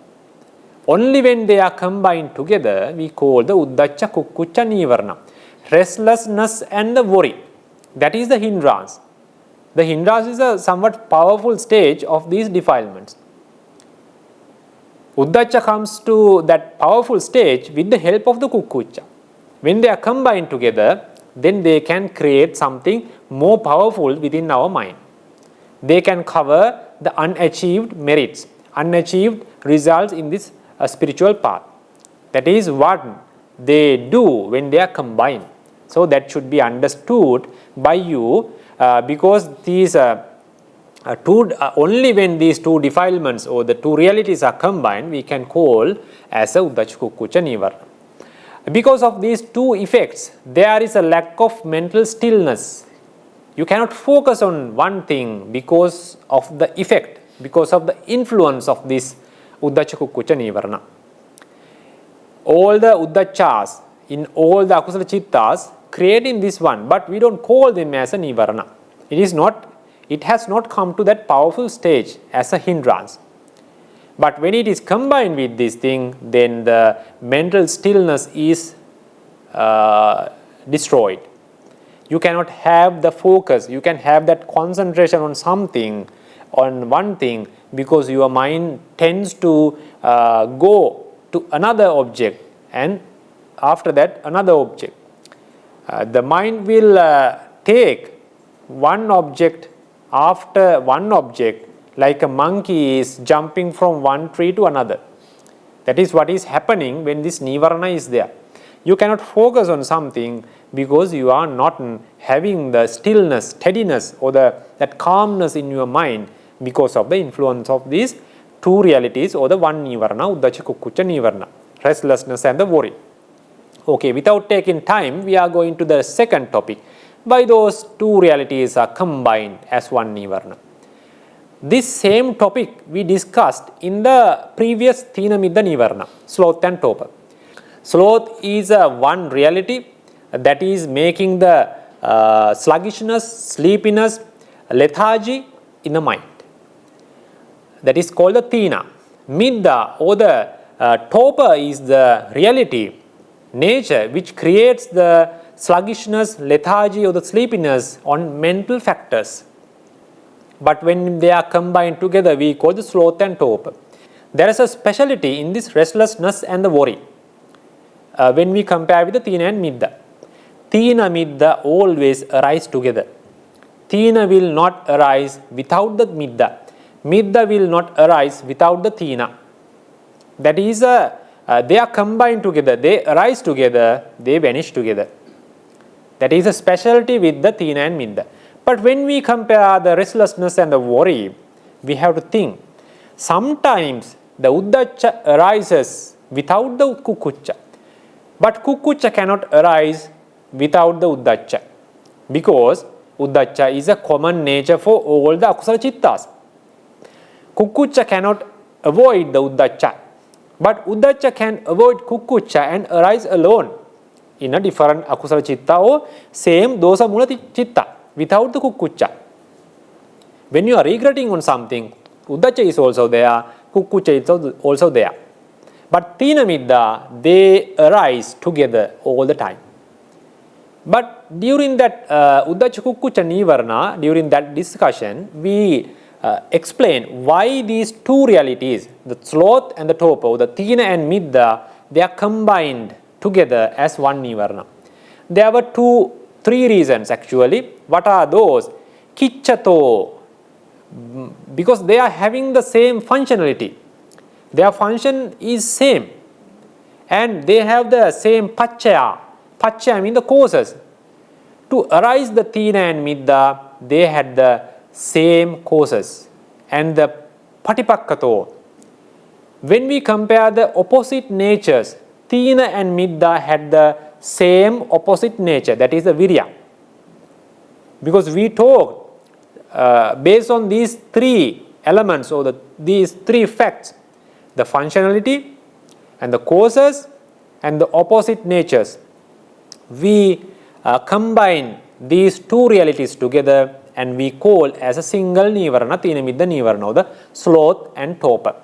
Only when they are combined together, we call the Uddhacca Kukkucca nīvaraṇa. Restlessness and the worry. That is the hindrance. The hindrance is a somewhat powerful stage of these defilements. Uddhacca comes to that powerful stage with the help of the Kukkucca. When they are combined together, then they can create something more powerful within our mind. They can cover the unachieved merits, unachieved results in this spiritual path. That is what they do when they are combined. So that should be understood by you, because these only when these two defilements or the two realities are combined, we can call as a Uddhacca Kukkucca nīvaraṇa. Because of these two effects, there is a lack of mental stillness. You cannot focus on one thing because of the effect, because of the influence of this Uddhacca Kukkucca nīvaraṇa. All the Uddhacchas in all the akusala chittas creating this one, but we don't call them as a nīvaraṇa. It has not come to that powerful stage as a hindrance. But when it is combined with this thing, then the mental stillness is destroyed. You cannot have the focus, you can have that concentration on something, on one thing, because your mind tends to go to another object, and after that another object. The mind will take one object after one object, like a monkey is jumping from one tree to another. That is what is happening when this nīvaraṇa is there. You cannot focus on something because you are not having the stillness, steadiness, or that calmness in your mind because of the influence of these two realities or the one nīvaraṇa, Uddhacca Kukkucca nīvaraṇa, restlessness and the worry. Okay, without taking time, we are going to the second topic. Why those two realities are combined as one nīvaraṇa. This same topic we discussed in the previous Tīna Middha nīvaraṇa, sloth and torpor. Sloth is one reality that is making the sluggishness, sleepiness, lethargy in the mind. That is called the Tīna. Middha or the torpor is the reality, nature which creates the sluggishness, lethargy or the sleepiness on mental factors. But when they are combined together, we call the sloth and torpor. There is a speciality in this restlessness and the worry when we compare with the Tīna and Middha. Tīna, Middha always arise together. Tīna will not arise without the Middha. Middha will not arise without the Tīna. That is, they are combined together, they arise together, they vanish together. That is a specialty with the Tīna and Middha. But when we compare the restlessness and the worry, we have to think. Sometimes the Uddhacca arises without the Kukkucca. But Kukkucca cannot arise without the Uddhacca, because Uddhacca is a common nature for all the akusala chittas. Kukkucca cannot avoid the Uddhacca, but Uddhacca can avoid Kukkucca and arise alone in a different akusala chitta or same dosa mula chitta without the Kukkucca. When you are regretting on something, Uddhacca is also there, Kukkucca is also there. But Tīna Middha, they arise together all the time. But during that Uddhacca Kukkucca nīvaraṇa, during that discussion, we explain why these two realities, the sloth and the torpor, the Tīna and Middha, they are combined together as one nīvaraṇa. There were three reasons actually. What are those? Kiccato, because they are having the same functionality. Their function is same, and they have the same paccaya. Paccaya means the causes. To arise the Tīna and Middha, they had the same causes. And the patipakkato, when we compare the opposite natures, Tīna and Middha had the same opposite nature, that is the virya. Because we talk based on these three elements or these three facts, the functionality and the causes and the opposite natures, we combine these two realities together and we call as a single nīvaraṇa, Tinamidda nīvaraṇa, or the sloth and torpor.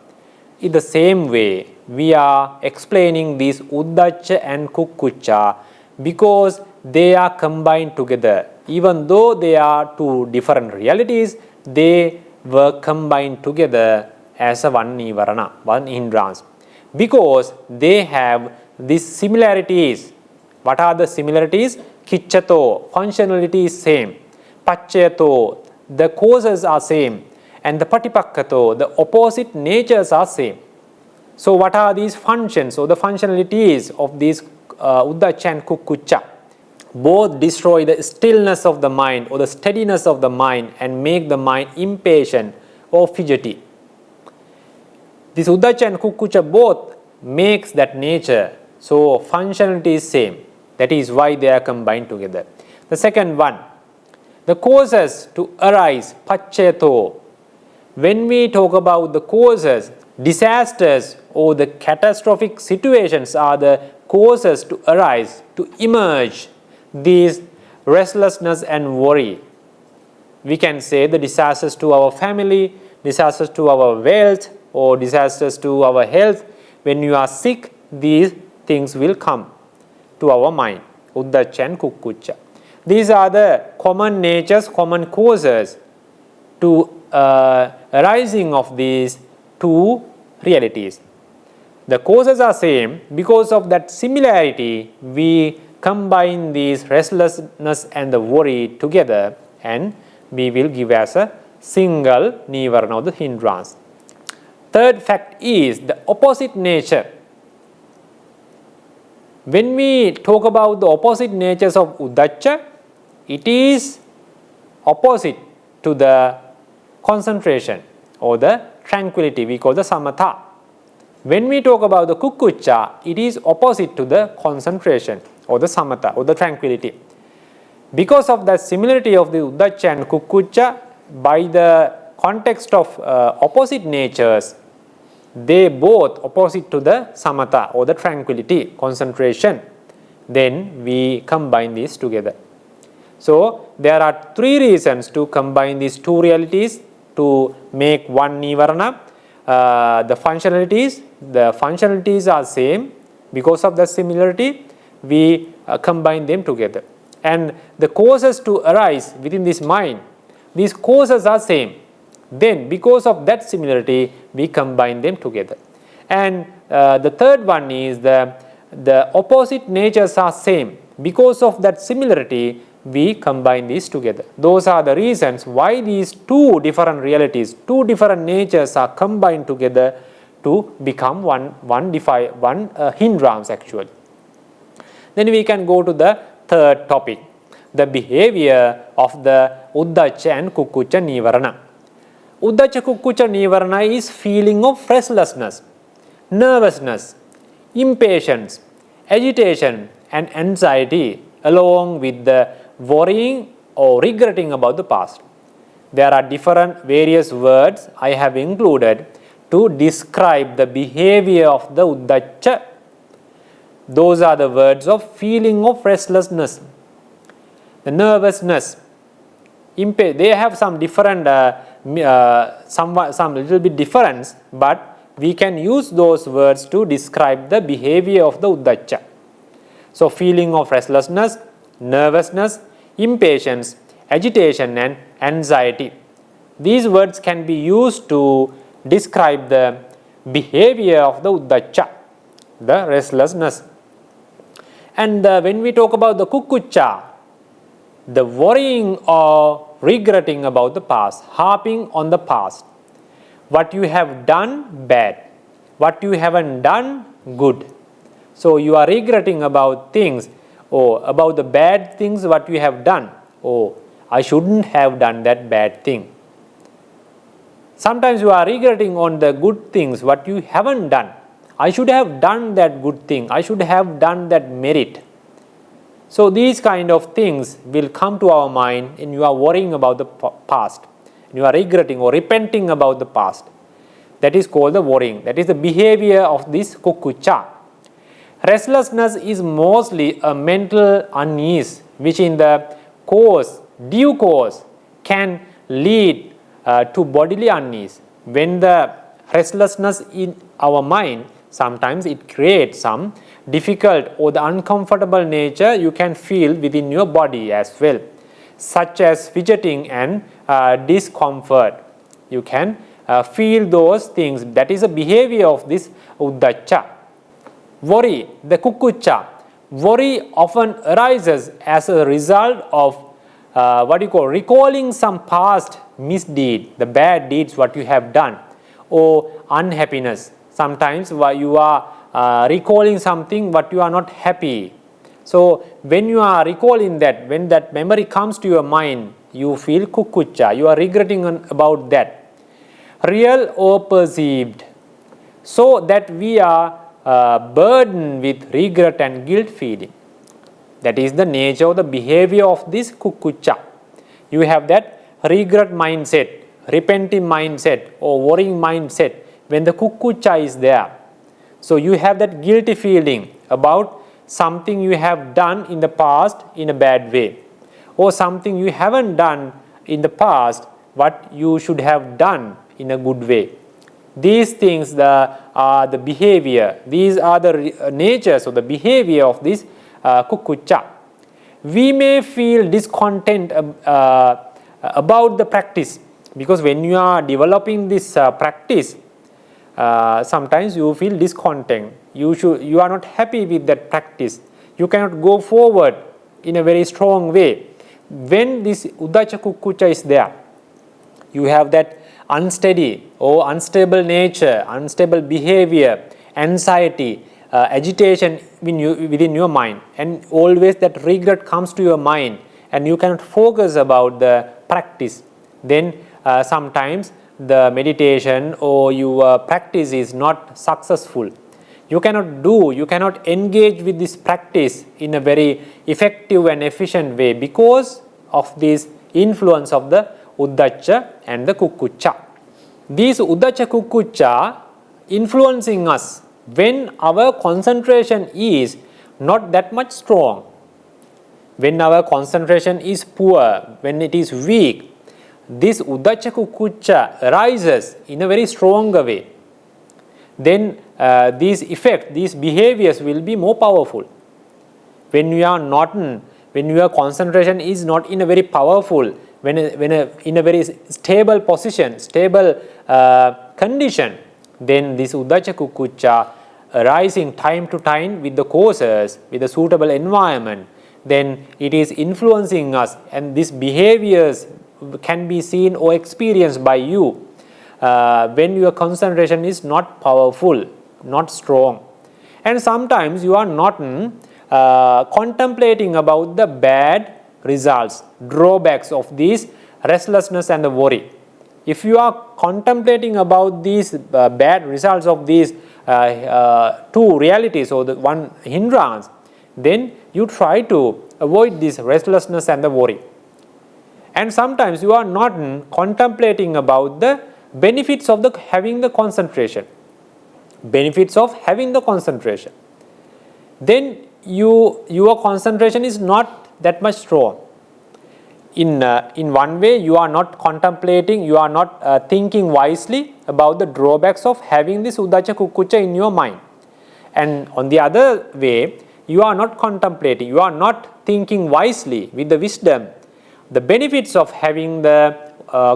In the same way, we are explaining these Uddhacca and Kukkucca because they are combined together. Even though they are two different realities, they were combined together as a one nīvaraṇa, one hindrance, because they have these similarities. What are the similarities? Kiccato, functionality is same. Paccayato, the causes are same. And the patipakkato, the opposite natures are same. So what are these functions or the functionalities of these Uddhacca and Kukkucca? Both destroy the stillness of the mind or the steadiness of the mind and make the mind impatient or fidgety. This Uddhacca and Kukkucca both makes that nature, so functionality is same. That is why they are combined together. The second one, the causes to arise, paccayato. When we talk about the causes, disasters or the catastrophic situations are the causes to arise, to emerge these restlessness and worry. We can say the disasters to our family, disasters to our wealth, or disasters to our health. When you are sick, these things will come to our mind. Uddhacca and Kukkucca. These are the common natures, common causes to arising of these two realities. The causes are same. Because of that similarity, we combine these restlessness and the worry together and we will give as a single nīvaraṇa or the hindrance. Third fact is the opposite nature. When we talk about the opposite natures of Uddhacca, it is opposite to the concentration or the tranquility, we call the samatha. When we talk about the Kukkucca, it is opposite to the concentration or the samatha or the tranquility. Because of the similarity of the Uddhacca and Kukkucca, by the context of opposite natures, they both opposite to the samatha or the tranquility, concentration. Then we combine these together. So there are three reasons to combine these two realities to make one nīvaraṇa. The functionalities are same. Because of the similarity, we combine them together. And the causes to arise within this mind, these causes are same. Then because of that similarity, we combine them together. And the third one is the opposite natures are same. Because of that similarity, we combine these together. Those are the reasons why these two different realities, two different natures are combined together to become one hindrance actually. Then we can go to the third topic, the behavior of the Uddhacca and Kukkucca nīvaraṇa. Uddhacca Kukkucca nīvaraṇa is feeling of restlessness, nervousness, impatience, agitation and anxiety along with the worrying or regretting about the past. There are various words I have included to describe the behavior of the Uddhacca. Those are the words of feeling of restlessness, the nervousness, they have some different, some little bit difference, but we can use those words to describe the behavior of the Uddhacca. So feeling of restlessness, nervousness, impatience, agitation and anxiety. These words can be used to describe the behavior of the Uddhacca, the restlessness. And when we talk about the Kukkucca, the worrying or regretting about the past, harping on the past. What you have done, bad. What you haven't done, good. So you are regretting about things, or about the bad things what you have done. Oh, I shouldn't have done that bad thing. Sometimes you are regretting on the good things what you haven't done. I should have done that good thing. I should have done that merit. So these kind of things will come to our mind and you are worrying about the past. you are regretting or repenting about the past. That is called the worrying. That is the behavior of this kukkucca. Restlessness is mostly a mental unease which in the due course can lead to bodily unease. When the restlessness in our mind, sometimes it creates some difficult or the uncomfortable nature you can feel within your body as well, such as fidgeting and discomfort. You can feel those things. That is a behavior of this uddhacca. Worry, the kukkucca. Worry often arises as a result of recalling some past misdeed, the bad deeds what you have done, or unhappiness. Sometimes you are recalling something but you are not happy. So when you are recalling that, when that memory comes to your mind, you feel kukkucca, you are regretting about that. Real or perceived. So that we are burdened with regret and guilt feeling. That is the nature of the behavior of this kukkucca. You have that regret mindset, repenting mindset or worrying mindset when the kukkucca is there. So you have that guilty feeling about something you have done in the past in a bad way, or something you haven't done in the past what you should have done in a good way. These things are the behavior, these are the natures of the behavior of this kukkucca. We may feel discontent about the practice, because when you are developing this practice, sometimes you feel discontent. You are not happy with that practice. You cannot go forward in a very strong way. When this uddhacca kukkucca is there, you have that unsteady or unstable nature, unstable behavior, anxiety, agitation within your mind, and always that regret comes to your mind and you cannot focus about the practice. Then sometimes the meditation or your practice is not successful. You cannot engage with this practice in a very effective and efficient way because of this influence of the uddhacca and the kukkucca. These uddhacca kukkucca influencing us when our concentration is not that much strong, when our concentration is poor, when it is weak. This uddhacca kukkucca arises in a very strong way. Then these effects, these behaviors will be more powerful. When your concentration is not in a very powerful, in a very stable position, stable condition, then this uddhacca kukkucca arising time to time with the causes, with the suitable environment, then it is influencing us, and these behaviors can be seen or experienced by you when your concentration is not powerful, not strong. And sometimes you are not contemplating about the bad results, drawbacks of these restlessness and the worry. If you are contemplating about these bad results of these two realities or the one hindrance, then you try to avoid this restlessness and the worry. And sometimes you are not contemplating about the benefits of having the concentration. Benefits of having the concentration. Then your concentration is not that much strong. In one way, you are not contemplating, you are not thinking wisely about the drawbacks of having this uddhacca kukkucca in your mind. And on the other way, you are not contemplating, you are not thinking wisely with the wisdom, the benefits of having the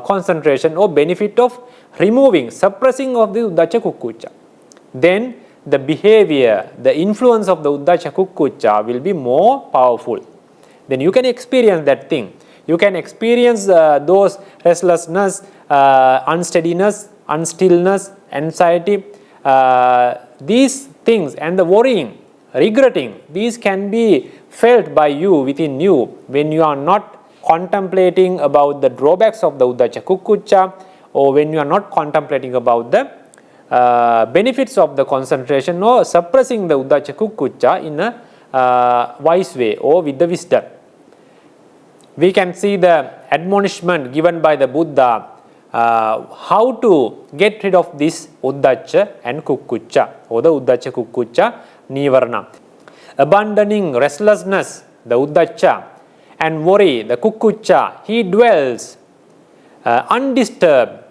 concentration or benefit of suppressing of the uddhacca kukkucca. Then the behavior, the influence of the uddhacca kukkucca will be more powerful. Then you can experience that thing. You can experience those restlessness, unsteadiness, unstillness, anxiety, these things, and the worrying, regretting. These can be felt by you within you when you are not contemplating about the drawbacks of the uddhacca kukkucca, or when you are not contemplating about the benefits of the concentration or suppressing the uddhacca kukkucca in a wise way or with the wisdom. We can see the admonishment given by the Buddha how to get rid of this Uddhacca and Kukkucca, or the Uddhacca Kukkucca nīvaraṇa. Abandoning restlessness, the Uddhacca, and worry, the Kukkucca, he dwells undisturbed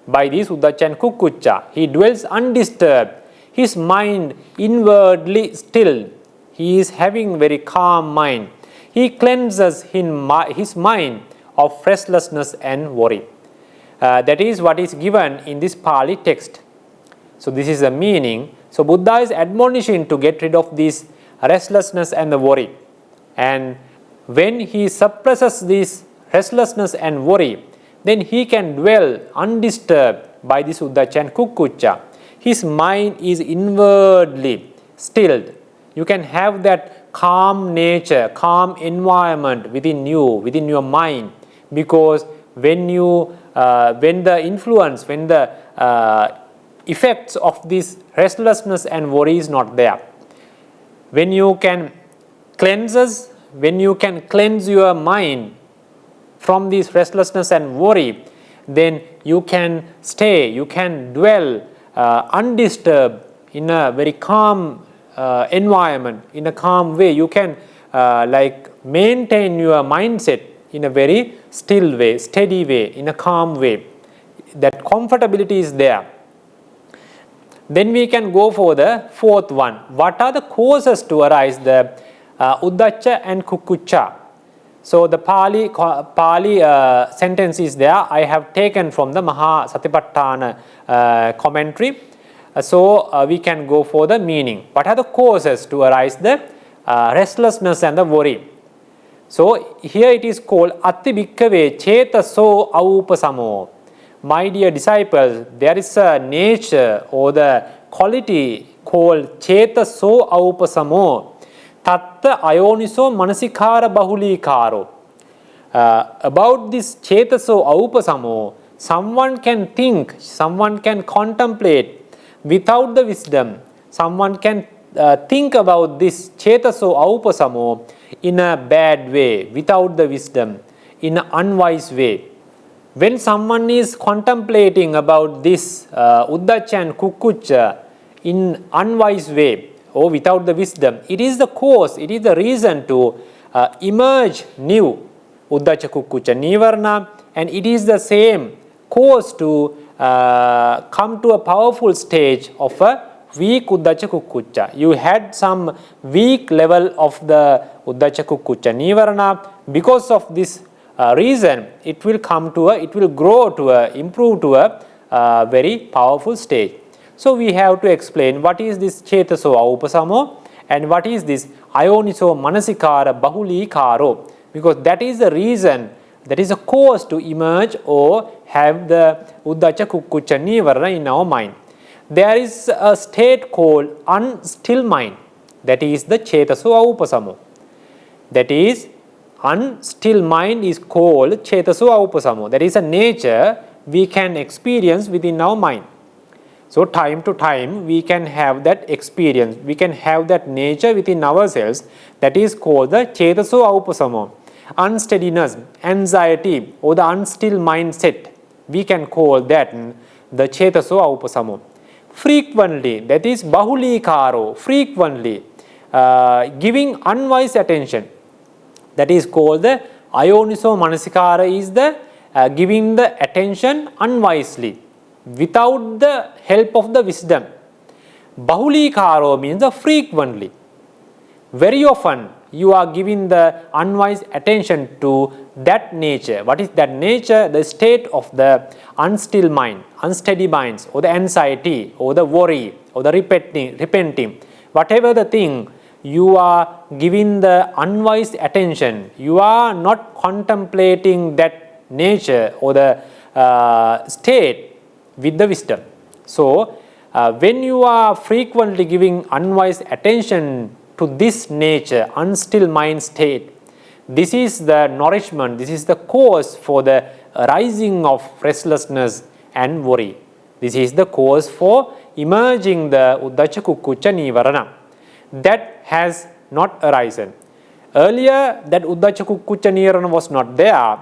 by this Uddhacca and Kukkucca. He dwells undisturbed, his mind inwardly still. He is having very calm mind. He cleanses his mind of restlessness and worry. That is what is given in this Pali text. So this is the meaning. So Buddha is admonishing to get rid of this restlessness and the worry. And when he suppresses this restlessness and worry, then he can dwell undisturbed by this Uddhacca and Kukkucca. His mind is inwardly stilled. You can have that calm nature, calm environment within you, within your mind, because when the influence, when the effects of this restlessness and worry is not there, when you can cleanse your mind from this restlessness and worry, then you can stay, you can dwell undisturbed in a very calm environment, in a calm way. You can maintain your mindset in a very still way, steady way, in a calm way. That comfortability is there. Then we can go for the fourth one. What are the causes to arise the Uddhacca and Kukkucca? So the Pali sentence is there. I have taken from the Maha Satipatthana commentary. So we can go for the meaning. What are the causes to arise the restlessness and the worry? So here it is called Atti Bhikkave Chetaso Aupasamo. My dear disciples, there is a nature or the quality called Chetaso Aupasamo. Tatta Ayoniso Manasikara Bahulikaro. About this Chetaso Aupasamo, someone can think, someone can contemplate without the wisdom. Someone can think about this Chetaso Aupasamo in a bad way, without the wisdom, in an unwise way. When someone is contemplating about this Uddhacca and Kukkucca in unwise way or without the wisdom, it is the cause, it is the reason to emerge new Uddhacca Kukkucca nīvaraṇa, and it is the same cause to come to a powerful stage of a weak Uddhacca Kukkucca. You had some weak level of the Uddhacca Kukkucca nīvaraṇa. Because of this reason, it will grow to improve to a very powerful stage. So we have to explain what is this Chetaso Aupasamo and what is this Ayoniso Manasikara Bahulikaro, because that is the reason, that is a cause to emerge or have the Uddhacca Kukkucca nīvaraṇa in our mind. There is a state called unstill mind, that is the Chetaso Aupasamo. That is, unstill mind is called Chetaso Aupasamo. That is a nature we can experience within our mind. So time to time we can have that experience, we can have that nature within ourselves, that is called the Chetaso Aupasamo. Unsteadiness, anxiety, or the unstill mindset, we can call that the Chetaso Aupasamo. Frequently, that is Bahulikaro, frequently giving unwise attention, that is called the Ayoniso Manasikara, is the giving the attention unwisely, without the help of the wisdom. Bahulikaro means the frequently. Very often you are giving the unwise attention to that nature. What is that nature? The state of the unstill mind, unsteady minds, or the anxiety, or the worry, or the repenting. Whatever the thing, you are giving the unwise attention. You are not contemplating that nature or the state with the wisdom. So when you are frequently giving unwise attention to this nature, unstill mind state, this is the nourishment, this is the cause for the rising of restlessness and worry. This is the cause for emerging the Uddhacca Kukkucca nīvaraṇa. That has not arisen. Earlier that Uddhacca Kukkucca nīvaraṇa was not there.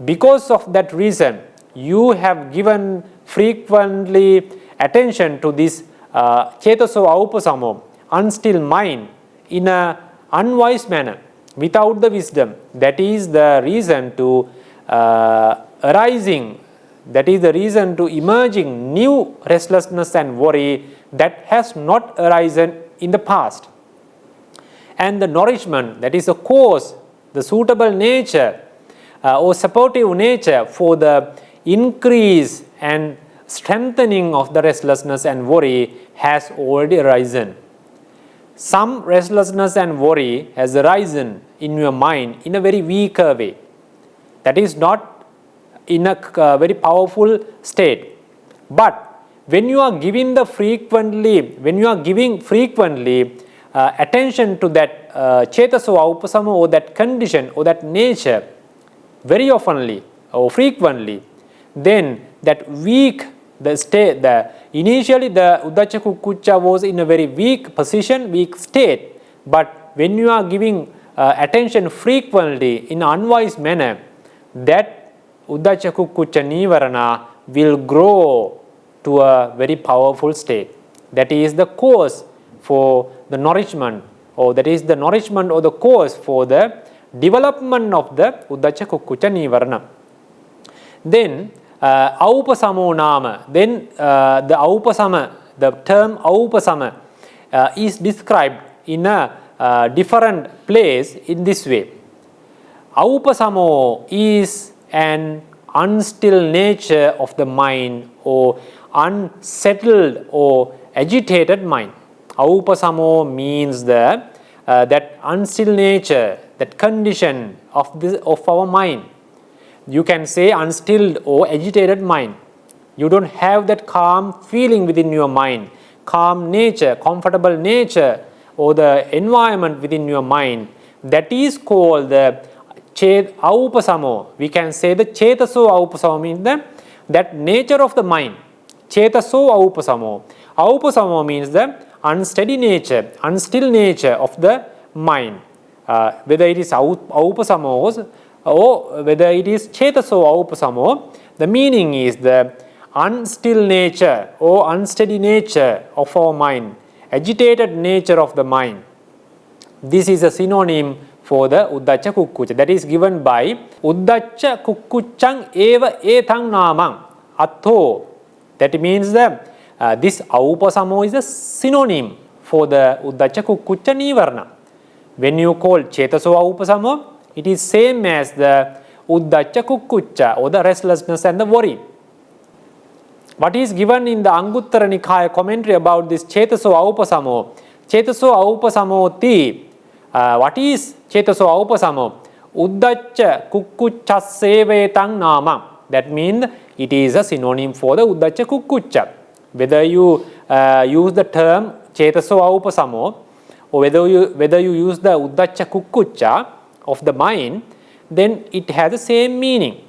Because of that reason, you have given frequently attention to this Chetaso Aupasamo, unstill mind, in an unwise manner, without the wisdom. That is the reason to arising, that is the reason to emerging new restlessness and worry that has not arisen in the past. And the nourishment, that is the cause, the suitable nature or supportive nature for the increase and strengthening of the restlessness and worry has already arisen. Some restlessness and worry has arisen in your mind in a very weaker way. That is not in a very powerful state. But when you are giving frequently attention to that Chetaso Aupasama, or that condition or that nature, very oftenly or frequently, then that weak, the state, initially the Uddhacca Kukkucca was in a very weak position, weak state, but when you are giving attention frequently in an unwise manner, that Uddhacca Kukkucca nīvaraṇa will grow to a very powerful state. That is the cause for the nourishment, or that is the nourishment or the cause for the development of the Uddhacca Kukkucca nīvaraṇa. Then Aupasamo nama, then the Aupasama, the term Aupasama is described in a different place in this way. Aupasamo is an unstill nature of the mind, or unsettled or agitated mind. Aupasamo means that unstill nature, that condition of our mind. You can say unstilled or agitated mind. You don't have that calm feeling within your mind, calm nature, comfortable nature, or the environment within your mind. That is called the Aupasamo. We can say the Chetaso Aupasamo means that nature of the mind. Chetaso Aupasamo. Aupasamo means the unsteady nature, unstill nature of the mind. Whether it is Aupasamo or whether it is Chetaso Aupasamo, the meaning is the unstill nature or unsteady nature of our mind, agitated nature of the mind. This is a synonym for the Uddhacca Kukkucca. That is given by Uddhacca Kukkuccang eva etang namang atho. That means that this Aupasamo is a synonym for the Uddhacca Kukkucca nīvaraṇa. When you call Chetaso Aupasamo, it is same as the Uddhacca Kukkucca, or the restlessness and the worry. What is given in the Anguttara Nikaya commentary about this Chetaso Aupasamo? Chetaso Aupasamo ti. What is Chetaso Aupasamo? Uddhacca Kukkuccassevetang nama. That means it is a synonym for the Uddhacca Kukkucca. Whether you use the term Chetaso Aupasamo, or whether you use the Uddhacca Kukkucca of the mind, then it has the same meaning.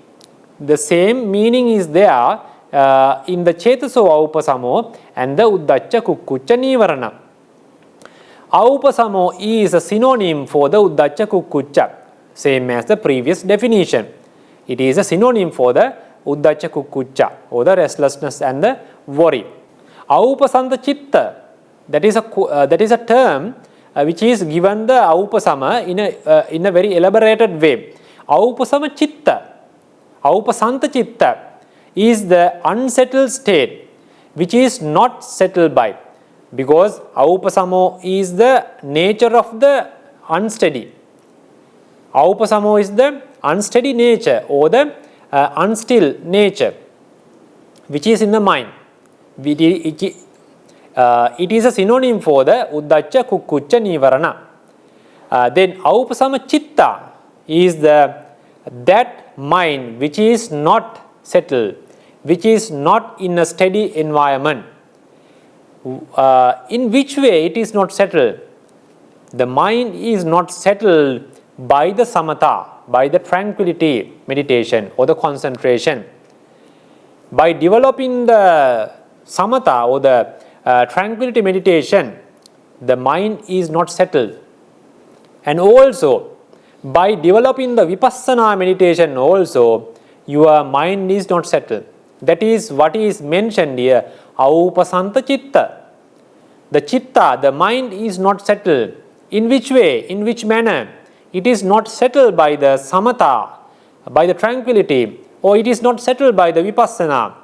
The same meaning is there in the Chetaso Aupasamo and the Uddhacca Kukkucca nīvaraṇa. Aupasamo is a synonym for the Uddhacca Kukkucca, same as the previous definition. It is a synonym for the Uddhacca Kukkucca, or the restlessness and the worry. Aupasanta chitta, that is a term which is given the Aupasama in a very elaborated way. Aupasama chitta, Aupasanta chitta is the unsettled state which is not settled by, because Aupasamo is the nature of the unsteady. Aupasamo is the unsteady nature, or the unstill nature which is in the mind. It is a synonym for the Uddhacca Kukkucca nīvaraṇa. Then Aupasama chitta is that mind which is not settled, which is not in a steady environment. In which way it is not settled? The mind is not settled by the samatha, by the tranquility meditation or the concentration. By developing the samatha or the tranquility meditation, the mind is not settled. And also by developing the vipassana meditation also, your mind is not settled. That is what is mentioned here, aupasanta chitta. The chitta, the mind is not settled. In which way? In which manner? It is not settled by the samatha, by the tranquility, or it is not settled by the vipassana,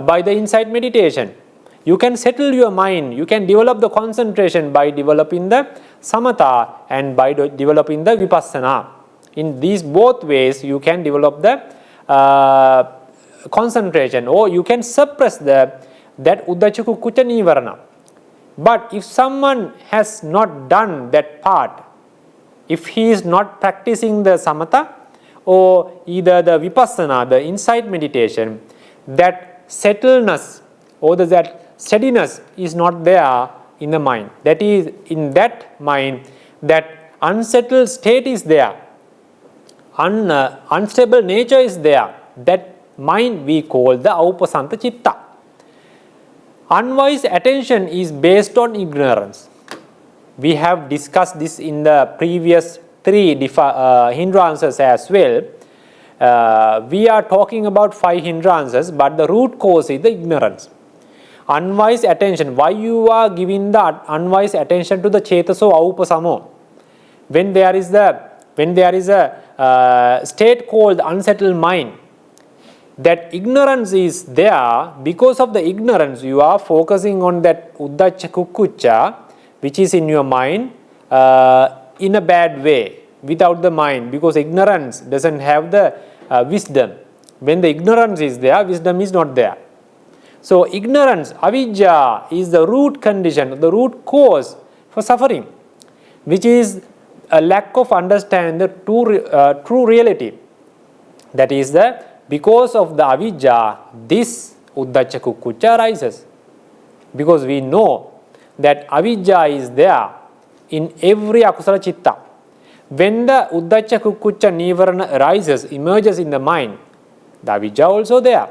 by the insight meditation. You can settle your mind, you can develop the concentration by developing the samatha and by developing the vipassana. In these both ways you can develop the concentration, or you can suppress that Uddhacca Kukkucca nīvaraṇa. But if someone has not done that part, if he is not practicing the samatha or either the vipassana, the insight meditation, that settledness or that steadiness is not there in the mind. That is, in that mind, that unsettled state is there, unstable nature is there. That mind we call the aupasanta chitta. Unwise attention is based on ignorance. We have discussed this in the previous 3 hindrances as well. We are talking about 5 hindrances, but the root cause is the ignorance. Unwise attention. Why you are giving the unwise attention to the chetaso aupasamo? When there is a state called unsettled mind, that ignorance is there. Because of the ignorance, you are focusing on that Uddhacca Kukkucca, which is in your mind, in a bad way, without the mind, because ignorance doesn't have the wisdom. When the ignorance is there, wisdom is not there. So ignorance, avidya, is the root condition, the root cause for suffering, which is a lack of understanding the true reality. That is because of the avidya, this Uddhacca Kukkucca arises. Because we know that avidya is there in every akusala chitta. When the Uddhacca Kukkucca nīvaraṇa arises, emerges in the mind, the avidya also there.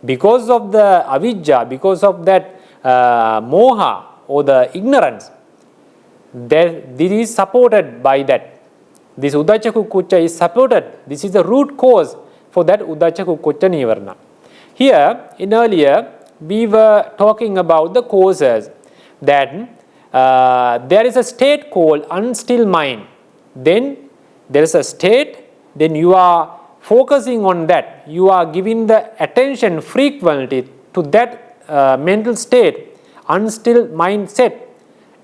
Because of the avidya, because of that moha or the ignorance, this is supported by that. This Uddhacca Kukkucca is supported. This is the root cause for that Uddhacca Kukkucca nīvaraṇa. Here, in earlier, we were talking about the causes, that there is a state called unstill mind. Then there is a state, then you are focusing on that. You are giving the attention frequently to that mental state, unstill mindset,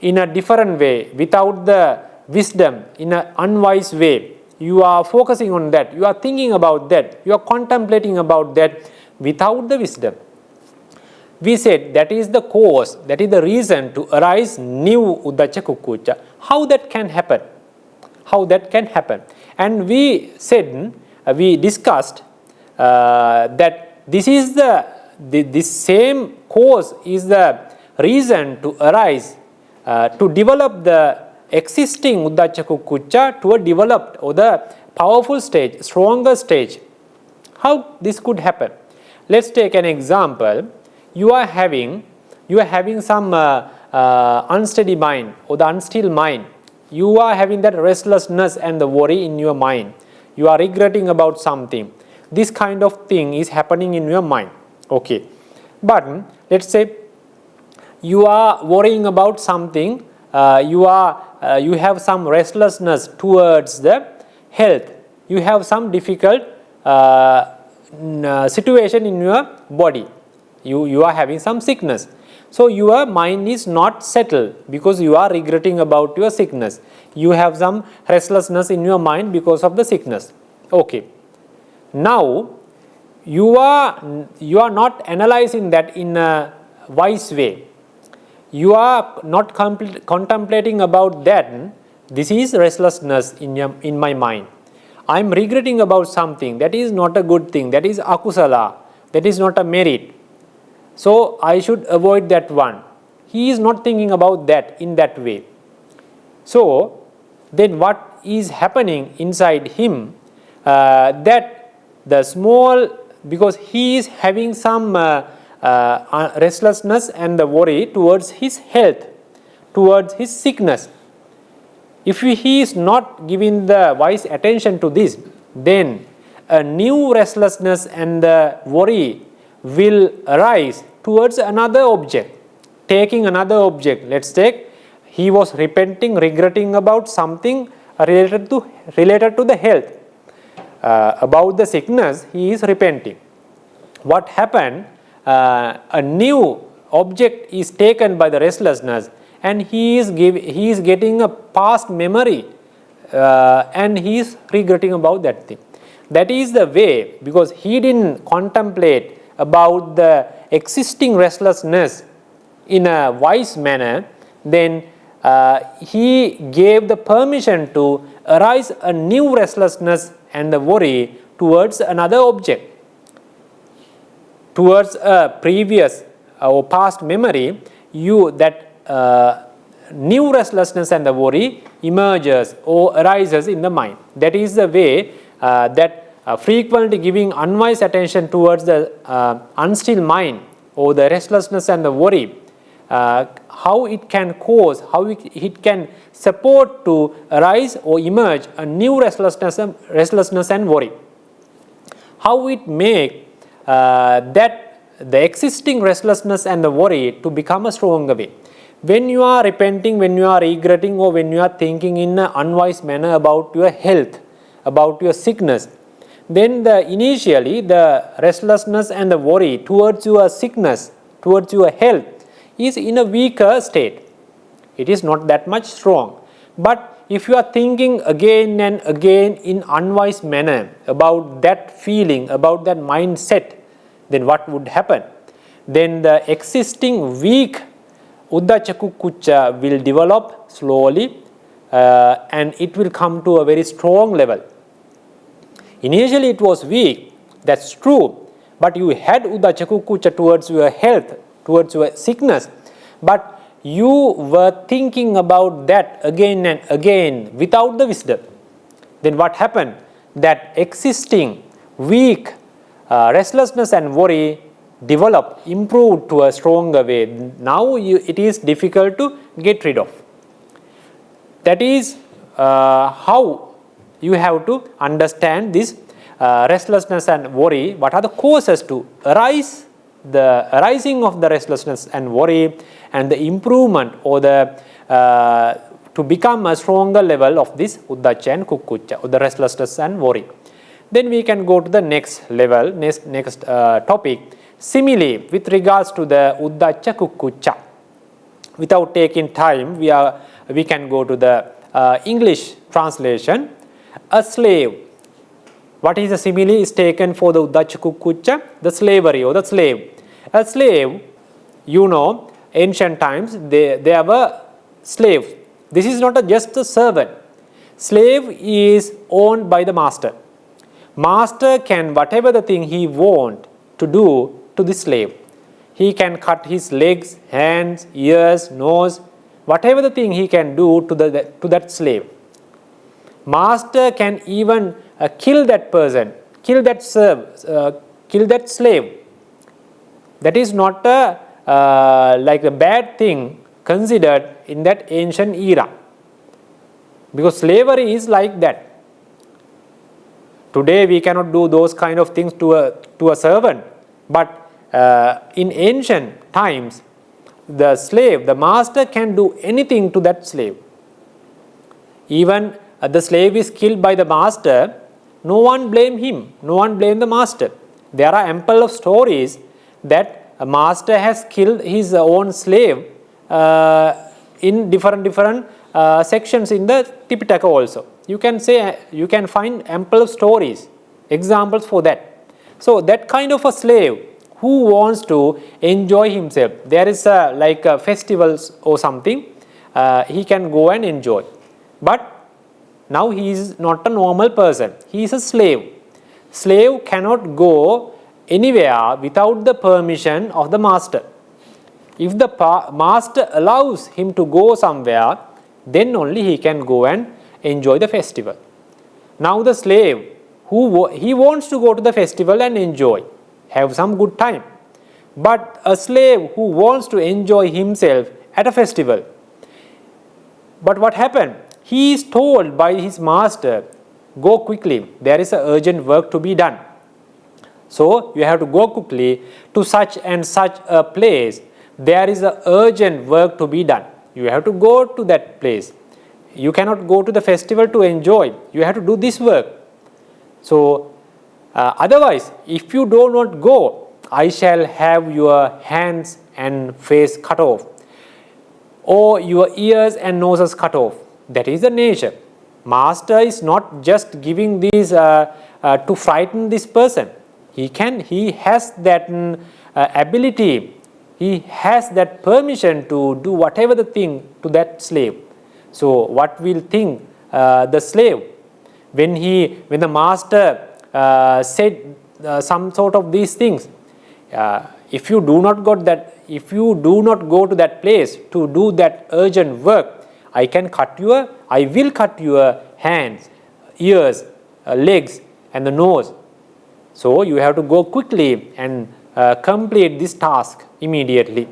in a different way, without the wisdom, in an unwise way. You are focusing on that, you are thinking about that, you are contemplating about that without the wisdom. We said that is the cause, that is the reason to arise new Uddhacca Kukkucca. How that can happen? How that can happen? And we said, we discussed that this is this same cause is the reason to arise, to develop the existing Uddhacca Kukkucca to a developed or the powerful stage, stronger stage. How this could happen? Let's take an example. You are having some unsteady mind or the unstill mind. You are having that restlessness and the worry in your mind. You are regretting about something. This kind of thing is happening in your mind. Okay. But let's say you are worrying about something. You have some restlessness towards the health. You have some difficult situation in your body. You are having some sickness. So your mind is not settled because you are regretting about your sickness. You have some restlessness in your mind because of the sickness. Okay. Now you are not analyzing that in a wise way. You are not contemplating about that. This is restlessness in my mind. I am regretting about something. That is not a good thing. That is akusala. That is not a merit. So I should avoid that one. He is not thinking about that in that way. So then what is happening inside him, that the small, because he is having some restlessness and the worry towards his health, towards his sickness. If he is not giving the wise attention to this, then a new restlessness and the worry will arise towards another object, taking another object. Let's take, he was repenting, regretting about something related to the health. About the sickness, he is repenting. What happened? A new object is taken by the restlessness, and he is getting a past memory, and he is regretting about that thing. That is the way, because he didn't contemplate about the existing restlessness in a wise manner, then he gave the permission to arise a new restlessness and the worry towards another object, towards a previous or past memory. That new restlessness and the worry emerges or arises in the mind. That is the way that frequently giving unwise attention towards the unstill mind or the restlessness and the worry, how it can cause, how it can support to arise or emerge a new restlessness and worry. How it make that the existing restlessness and the worry to become a stronger way. When you are repenting, when you are regretting, or when you are thinking in an unwise manner about your health, about your sickness, then initially the restlessness and the worry towards your sickness, towards your health is in a weaker state. It is not that much strong. But if you are thinking again and again in unwise manner about that feeling, about that mindset, then what would happen? Then the existing weak Uddhacca Kukkucca will develop slowly, and it will come to a very strong level. Initially it was weak, that's true, but you had Uddhacca Kukkucca towards your health, towards your sickness, but you were thinking about that again and again without the wisdom. Then what happened? That existing weak restlessness and worry developed, improved to a stronger way. Now it is difficult to get rid of. That is how you have to understand this restlessness and worry. What are the causes to arise? The arising of the restlessness and worry, and the improvement or the to become a stronger level of this Uddhacca and Kukkucca, or the restlessness and worry. Then we can go to the next level, next topic, simile, with regards to the Uddhacca Kukkucca. Without taking time, we can go to the English translation. A slave. What is the simile is taken for the Uddhacca Kukkucca? The slavery or the slave. A slave, you know, ancient times they were slaves. This is not just a servant. Slave is owned by the master. Master can whatever the thing he want to do to the slave. He can cut his legs, hands, ears, nose, whatever the thing he can do to that slave. Master can even kill that person, kill that slave. That is not like a bad thing considered in that ancient era, because slavery is like that. Today we cannot do those kind of things to a servant, but in ancient times, the slave, the master can do anything to that slave. Even the slave is killed by the master, no one blame him, no one blame the master. There are ample of stories that a master has killed his own slave in different sections in the Tipitaka also. You can find ample of stories, examples for that. So that kind of a slave who wants to enjoy himself, there is like festivals or something, he can go and enjoy. But now he is not a normal person, he is a slave. Slave cannot go anywhere without the permission of the master. If the master allows him to go somewhere, then only he can go and enjoy the festival. Now the slave, he wants to go to the festival and enjoy, have some good time. But a slave who wants to enjoy himself at a festival, but what happened? He is told by his master, go quickly. There is an urgent work to be done. So you have to go quickly to such and such a place. There is an urgent work to be done. You have to go to that place. You cannot go to the festival to enjoy. You have to do this work. So otherwise, if you do not go, I shall have your hands and face cut off, or your ears and noses cut off. That is the nature. Master is not just giving these to frighten this person. He has that ability. He has that permission to do whatever the thing to that slave. So what will think the slave when the master said some sort of these things? If you do not go to that place to do that urgent work, I will cut your hands, ears, legs and the nose. So you have to go quickly and complete this task immediately.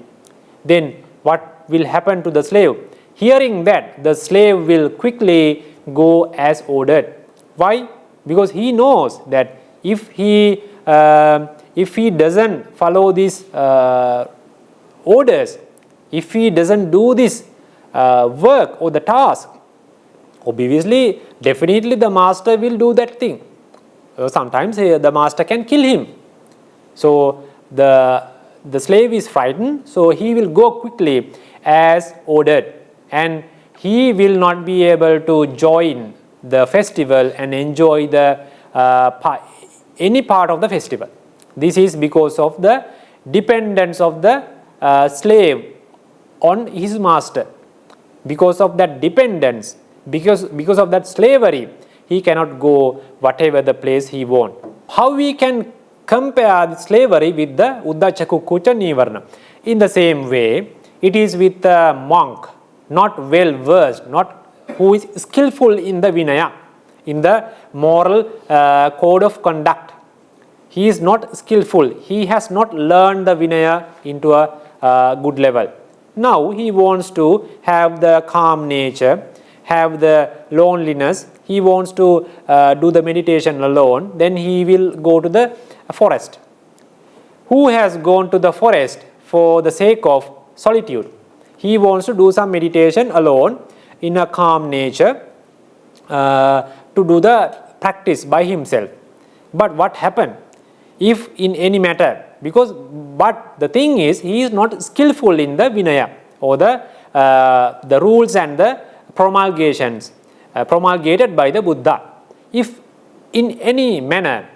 Then what will happen to the slave? Hearing that, the slave will quickly go as ordered. Why? Because he knows that if he doesn't follow these orders, if he doesn't do this work or the task, obviously, definitely the master will do that thing. Sometimes the master can kill him. So the slave is frightened, so he will go quickly as ordered, and he will not be able to join the festival and enjoy the any part of the festival. This is because of the dependence of the slave on his master. Because of that dependence, because of that slavery, he cannot go whatever the place he wants. How we can compare the slavery with the Uddhacca Kukkucca nīvaraṇa? In the same way, it is with a monk, not well versed, not who is skillful in the Vinaya, in the moral code of conduct. He is not skillful. He has not learned the Vinaya into a good level. Now he wants to have the calm nature, have the loneliness. He wants to do the meditation alone. Then he will go to the forest. Who has gone to the forest for the sake of solitude? He wants to do some meditation alone in a calm nature to do the practice by himself. But what happened? If in any matter, but the thing is, he is not skillful in the Vinaya or the rules and the promulgations promulgated by the Buddha. If in any matter,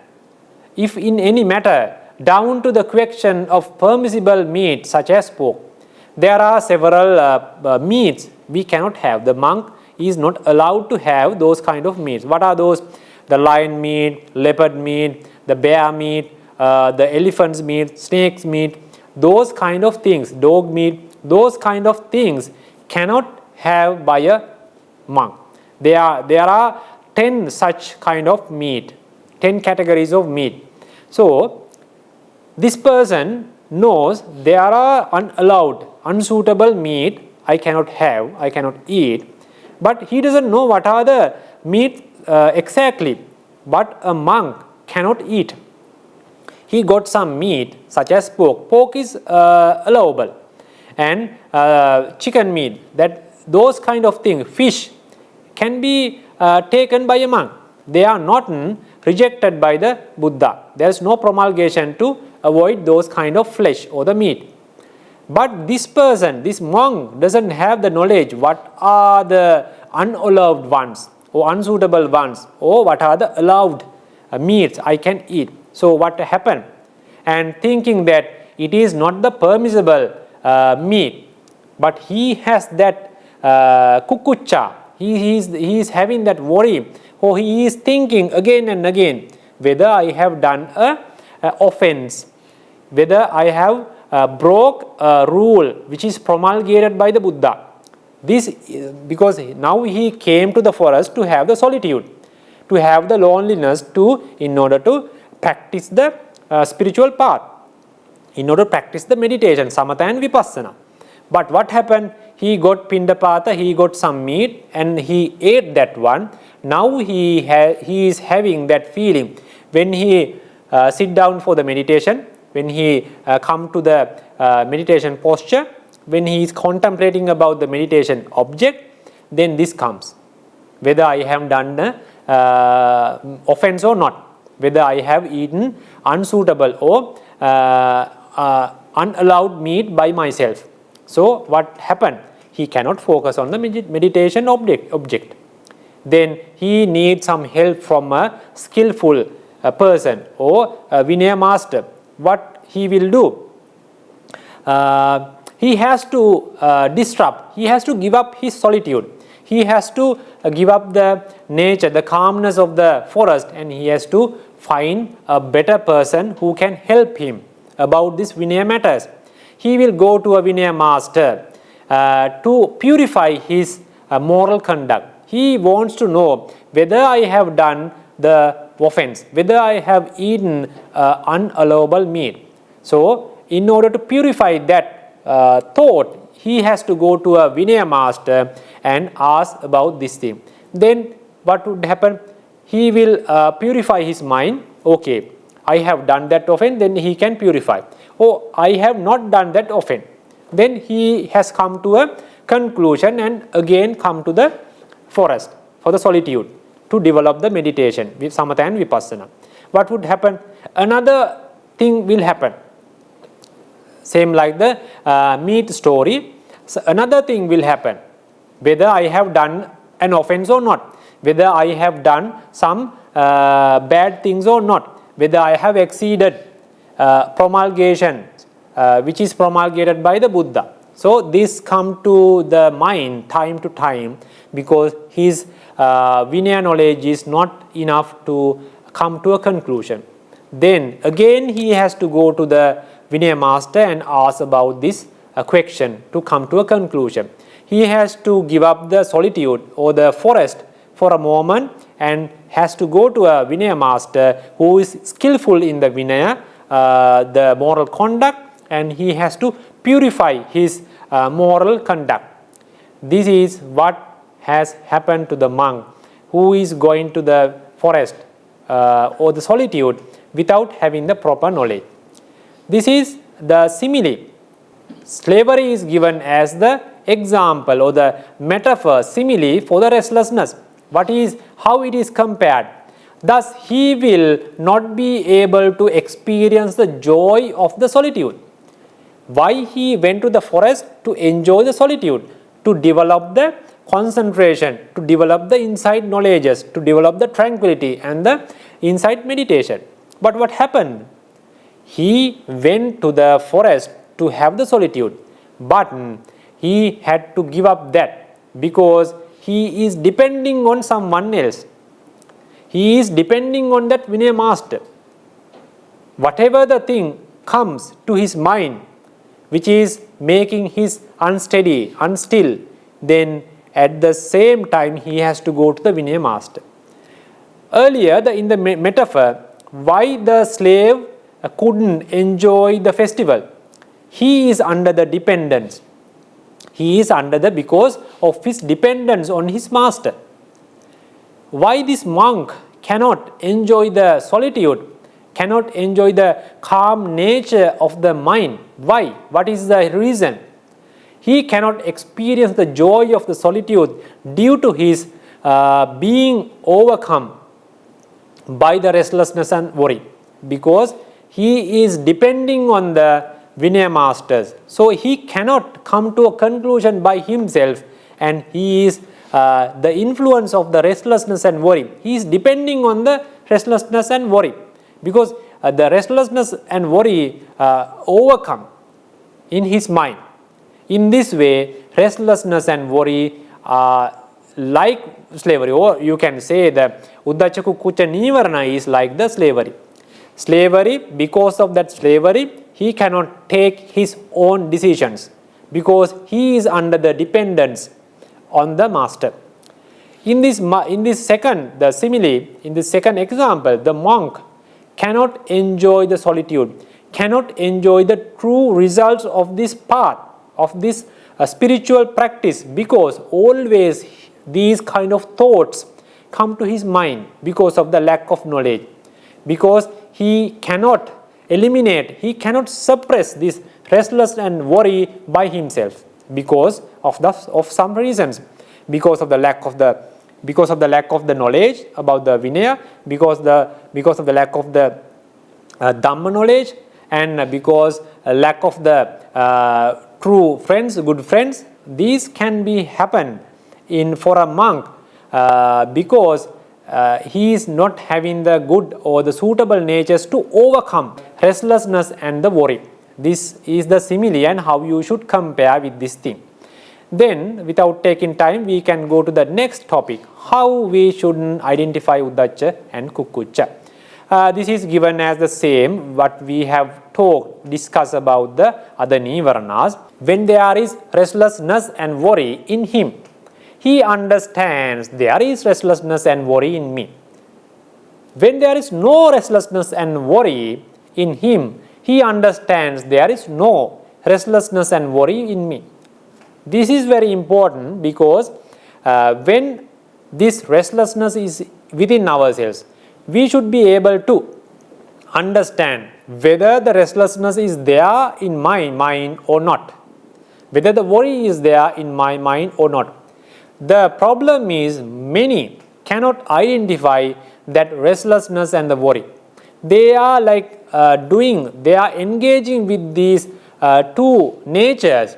down to the question of permissible meat such as pork, there are several meats we cannot have. The monk is not allowed to have those kind of meats. What are those? The lion meat, leopard meat, the bear meat, the elephant's meat, snake's meat, those kind of things, dog meat, those kind of things cannot have by a monk. There are 10 such kind of meat, 10 categories of meat. So this person knows there are unallowed, unsuitable meat I cannot have, I cannot eat, but he doesn't know what are the meat exactly, but a monk cannot eat. He got some meat such as pork. Pork is allowable, and chicken meat, those kind of things, fish can be taken by a monk. They are not rejected by the Buddha. There is no promulgation to avoid those kind of flesh or the meat. But this person, this monk, doesn't have the knowledge what are the unallowed ones or unsuitable ones, or what are the allowed meats I can eat. So what happened? And thinking that it is not the permissible meat, but he has that kukkucca, he is having that worry, or he is thinking again and again whether I have done a offense, whether I have broke a rule which is promulgated by the Buddha. This because now he came to the forest to have the solitude, to have the loneliness, in order to practice the spiritual path, in order to practice the meditation, samatha and vipassana. But what happened? he got pindapata, he got some meat and he ate that one. Now he is having that feeling when he sit down for the meditation, when he come to the meditation posture, when he is contemplating about the meditation object, then this comes. Whether I have done offense or not, whether I have eaten unsuitable or unallowed meat by myself. So what happened? He cannot focus on the meditation object. Then he needs some help from a skillful person or a Vinaya master. What he will do? He has to disrupt, he has to give up his solitude. He has to give up the nature, the calmness of the forest, and he has to find a better person who can help him about this Vinaya matters. He will go to a Vinaya master to purify his moral conduct. He wants to know whether I have done the offense, whether I have eaten unallowable meat. So, in order to purify that thought, he has to go to a Vinaya master and ask about this thing. Then what would happen? He will purify his mind. Okay, I have done that offense, then he can purify. Oh, I have not done that offense. Then he has come to a conclusion and again come to the forest for the solitude to develop the meditation with samatha and vipassana. What would happen? Another thing will happen. Same like the meat story. So another thing will happen. Whether I have done an offense or not, whether I have done some bad things or not, whether I have exceeded promulgation which is promulgated by the Buddha. So this come to the mind time to time because his Vinaya knowledge is not enough to come to a conclusion. Then again he has to go to the Vinaya master and ask about this question to come to a conclusion. He has to give up the solitude or the forest for a moment and has to go to a Vinaya master who is skillful in the Vinaya, the moral conduct, and he has to purify his moral conduct. This is what has happened to the monk who is going to the forest or the solitude without having the proper knowledge. This is the simile. Slavery is given as the example or the metaphor, simile for the restlessness. How it is compared. Thus he will not be able to experience the joy of the solitude. Why he went to the forest? To enjoy the solitude, to develop the concentration, to develop the insight knowledges, to develop the tranquility and the insight meditation. But what happened? He went to the forest to have the solitude, but he had to give up that because he is depending on someone else. He is depending on that Vinaya master. Whatever the thing comes to his mind which is making his unsteady, unstill, then at the same time he has to go to the Vinaya master. Earlier in the metaphor, why the slave couldn't enjoy the festival? He is under the dependence. He is under the because of his dependence on his master. Why this monk cannot enjoy the solitude, cannot enjoy the calm nature of the mind? Why? What is the reason? He cannot experience the joy of the solitude due to his being overcome by the restlessness and worry, because he is depending on the Vinaya masters. So he cannot come to a conclusion by himself, and he is the influence of the restlessness and worry. He is depending on the restlessness and worry because the restlessness and worry overcome in his mind. In this way, restlessness and worry are like slavery, or you can say that Uddhacca Kukkucca nīvaraṇa is like the slavery. Slavery, because of that slavery, he cannot take his own decisions because he is under the dependence on the master. In this second, the simile, in this second example, the monk cannot enjoy the solitude, cannot enjoy the true results of this path, of this a spiritual practice, because always these kind of thoughts come to his mind because of the lack of knowledge, because he cannot eliminate, he cannot suppress this restlessness and worry by himself because of some reasons, because of the lack of the knowledge about the Vinaya, because of the lack of the Dhamma knowledge, and because lack of the true friends, good friends. These can be happen for a monk because he is not having the good or the suitable natures to overcome restlessness and the worry. This is the simile and how you should compare with this thing. Then, without taking time, we can go to the next topic, how we should identify Uddhacca and Kukkucca. This is given as the same what we have discussed about the other nīvaraṇas. When there is restlessness and worry in him, he understands there is restlessness and worry in me. When there is no restlessness and worry in him, he understands there is no restlessness and worry in me. This is very important because when this restlessness is within ourselves, we should be able to understand whether the restlessness is there in my mind or not, whether the worry is there in my mind or not. The problem is many cannot identify that restlessness and the worry. They are like they are engaging with these two natures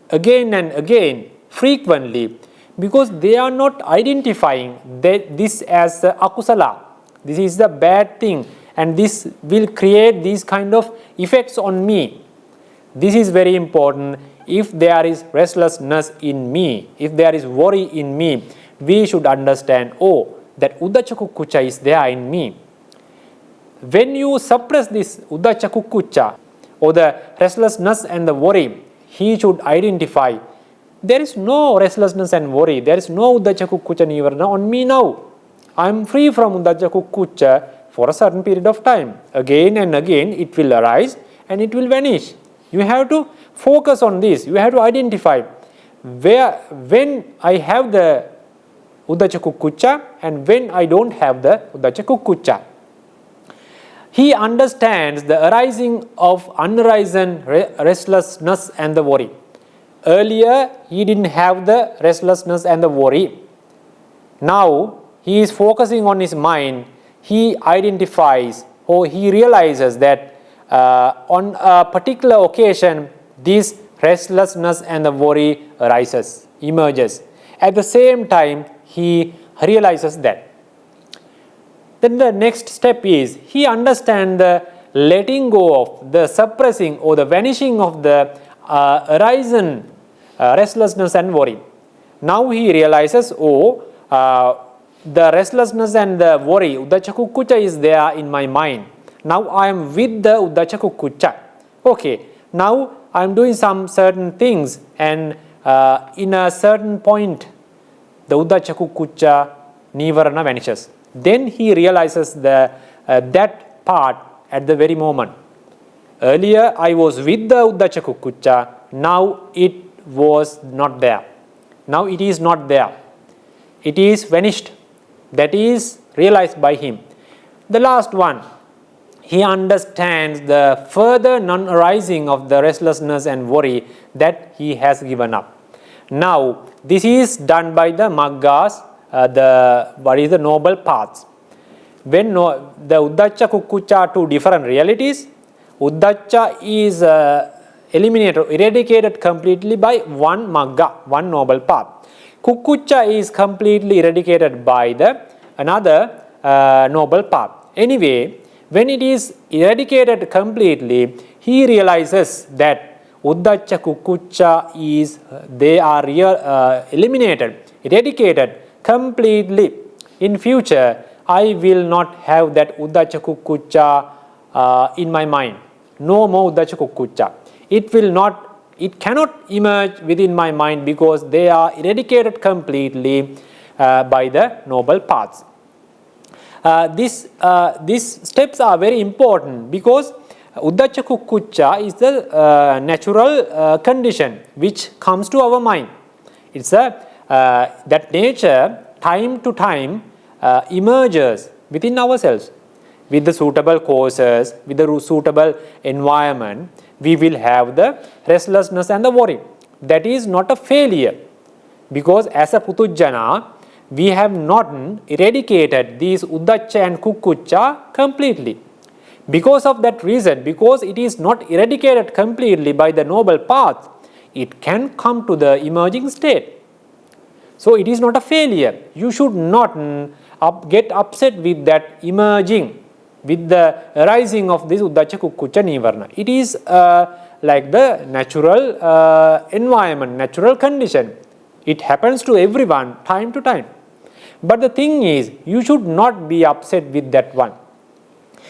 again and again frequently because they are not identifying this as akusala. This is the bad thing and this will create these kind of effects on me. This is very important. If there is restlessness in me, if there is worry in me, we should understand, oh, that Uddhacca Kukkucca is there in me. When you suppress this Uddhacca Kukkucca or the restlessness and the worry, he should identify there is no restlessness and worry, there is no Uddhacca Kukkucca nīvaraṇa on me now. I am free from Uddhacca Kukkucca for a certain period of time. Again and again it will arise and it will vanish. You have to focus on this. You have to identify when I have the Uddhacca Kukkucca and when I don't have the Uddhacca Kukkucca. He understands the arising of unarisen restlessness and the worry. Earlier, he didn't have the restlessness and the worry. Now, he is focusing on his mind. He identifies or he realizes that on a particular occasion, this restlessness and the worry arises, emerges. At the same time, he realizes that. Then the next step is he understands the letting go of the suppressing or the vanishing of the arisen restlessness and worry. Now he realizes, the restlessness and the worry, Uddhacca Kukkucca is there in my mind. Now I am with the Uddhacca Kukkucca. Okay, now I am doing some certain things and in a certain point, the Uddhacca Kukkucca nīvaraṇa vanishes. Then he realizes that part at the very moment. Earlier I was with the Uddhacca Kukkucca, now it was not there. Now it is not there. It is vanished. That is realized by him. The last one, he understands the further non-arising of the restlessness and worry that he has given up. Now, this is done by the maggas, the noble paths. When the Uddhacca Kukkucca are two different realities, Uddhacca is eliminated, eradicated completely by one magga, one noble path. Kukkucca is completely eradicated by another noble path. Anyway, when it is eradicated completely, he realizes that Uddhacca Kukkucca they are eliminated, eradicated completely. In future, I will not have that Uddhacca Kukkucca in my mind. No more Uddhacca Kukkucca. It cannot emerge within my mind because they are eradicated completely by the noble paths. These steps are very important because Uddhacca Kukkucca is the natural condition which comes to our mind. It's that nature time to time emerges within ourselves. With the suitable causes, with the suitable environment, we will have the restlessness and the worry. That is not a failure, because as a Putujjana, we have not eradicated these Uddhacca and Kukkucca completely. Because of that reason, because it is not eradicated completely by the noble path, it can come to the emerging state. So it is not a failure. You should not get upset with that emerging, with the arising of this Uddhacca Kukkucca nīvaraṇa. It is like the natural environment, natural condition. It happens to everyone time to time. But the thing is, you should not be upset with that one.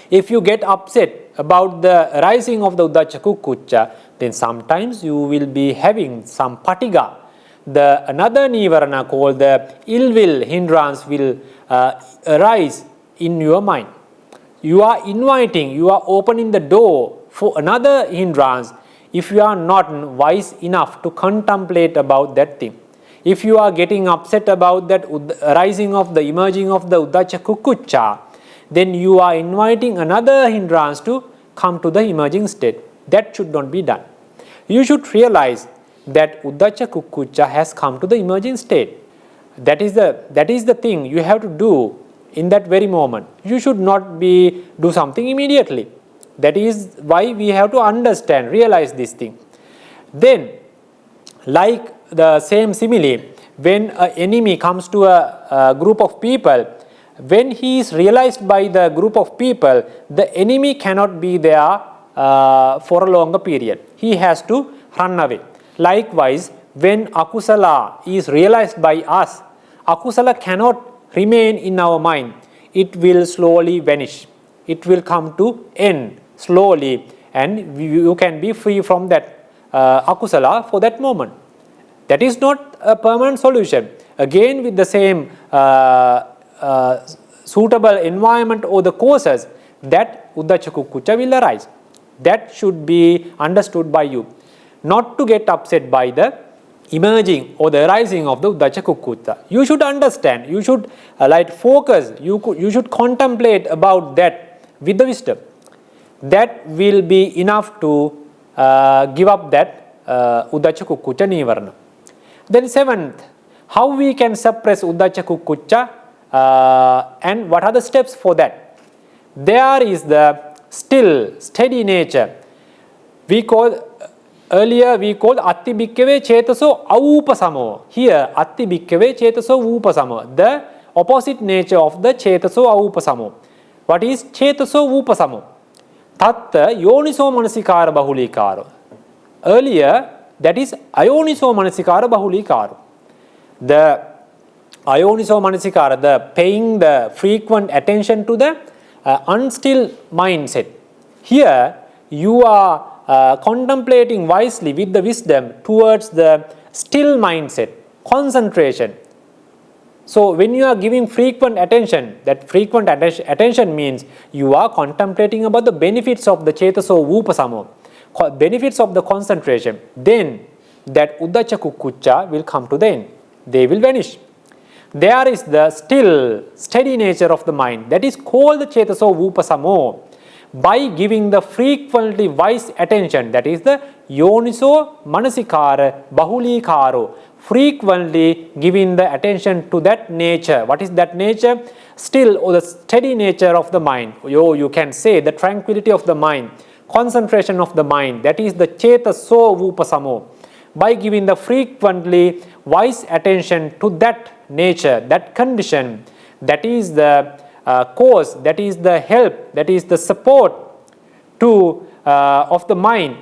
If you get upset about the arising of the Uddhacca Kukkucca, then sometimes you will be having some patiga. The another nīvaraṇa called the ill will, hindrance will arise in your mind. You are inviting, you are opening the door for another hindrance if you are not wise enough to contemplate about that thing. If you are getting upset about that arising of the emerging of the Uddhacca Kukkucca, then you are inviting another hindrance to come to the emerging state. That should not be done. You should realize that Uddhacca Kukkucca has come to the emerging state. That is the thing you have to do in that very moment. You should not do something immediately. That is why we have to understand, realize this thing. Then, like the same simile, when an enemy comes to a group of people, when he is realized by the group of people, the enemy cannot be there for a longer period. He has to run away. Likewise, when akusala is realized by us, akusala cannot remain in our mind. It will slowly vanish. It will come to end slowly, and you can be free from that akusala for that moment. That is not a permanent solution. Again, with the same suitable environment or the causes, that Uddhacca Kukkucca will arise. That should be understood by you. Not to get upset by the emerging or the arising of the Uddhacca Kukkucca. You should understand, you should focus, you should contemplate about that with the wisdom. That will be enough to give up that Uddhacca Kukkucca nīvaraṇa. Then seventh, how we can suppress Uddhacca Kukkucca and what are the steps for that? There is the still, steady nature. Earlier we called atti bhikkave cetaso avupasamo. Here atti bhikkave cetaso vupasamo. The opposite nature of the cetaso avupasamo. What is cetaso vupasamo? Tatta yoniso manasikara bahulikaro. Earlier that is ayoniso manasikara bahulikaro. The ayoniso manasikara, the paying the frequent attention to the unstill mindset. Here you are contemplating wisely with the wisdom towards the still mindset, concentration. So when you are giving frequent attention, that frequent attention means you are contemplating about the benefits of the cetaso vupasamo, benefits of the concentration. Then that Uddhacca Kukkucca will come to the end. They will vanish. There is the still, steady nature of the mind. That is called the cetaso vupasamo. By giving the frequently wise attention, that is the yoniso manasikara bahulikaro, frequently giving the attention to that nature. What is that nature? Still, or the steady nature of the mind. You can say the tranquility of the mind, concentration of the mind. That is the cetaso vupasamo. By giving the frequently wise attention to that nature, that condition, that is the cause, that is the help, that is the support to of the mind.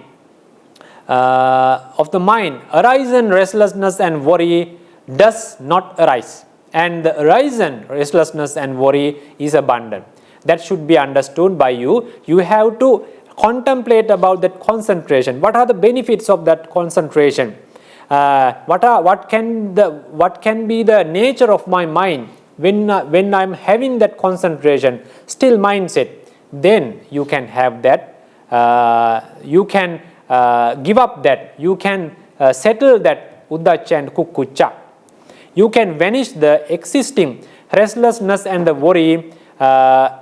Arisen restlessness and worry does not arise, and the arisen restlessness and worry is abundant. That should be understood by you. You have to contemplate about that concentration. What are the benefits of that concentration? What can be the nature of my mind when I am having that concentration, still mindset? Then you can have that you can give up that, you can settle that Uddhacca and Kukkucca. You can vanish the existing restlessness and the worry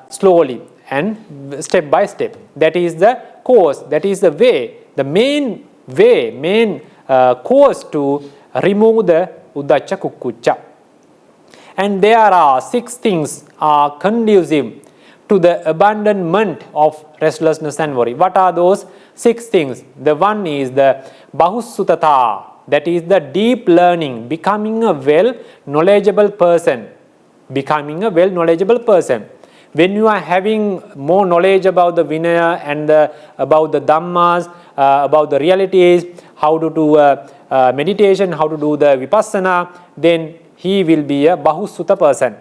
slowly and step by step. That is the course, that is the way, the main course to remove the Uddhacca Kukkucca. And there are 6 things are conducive to the abandonment of restlessness and worry. What are those 6 things? The one is the Bahussutata, that is the deep learning, becoming a well knowledgeable person. Becoming a well knowledgeable person. When you are having more knowledge about the Vinaya and about the Dhammas, about the realities, how to do meditation, how to do the Vipassana, then he will be a Bahussutta person.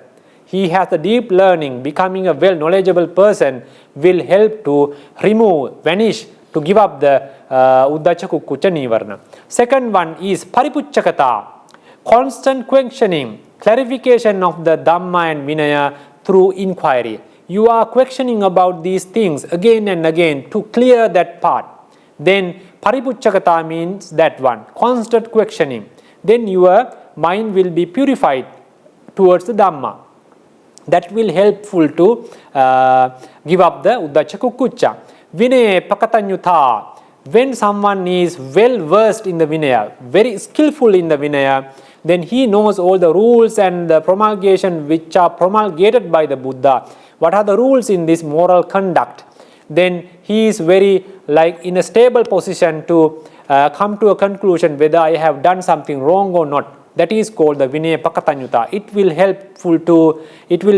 He has a deep learning. Becoming a well knowledgeable person will help to remove, vanish, to give up the Uddhacca Kukkucca nīvaraṇa. Second one is Paripucchakata, constant questioning, clarification of the Dhamma and Vinaya through inquiry. You are questioning about these things again and again to clear that part. Then Paripucchakata means that one, constant questioning. Then your mind will be purified towards the Dhamma. That will helpful to give up the Uddhacca Kukkucca. Vinaya Pakatanyuta, when someone is well versed in the Vinaya, very skillful in the Vinaya, then he knows all the rules and the promulgation which are promulgated by the Buddha. What are the rules in this moral conduct? Then he is very in a stable position to come to a conclusion whether I have done something wrong or not. That is called the Vinaya Pakatanyuta. It will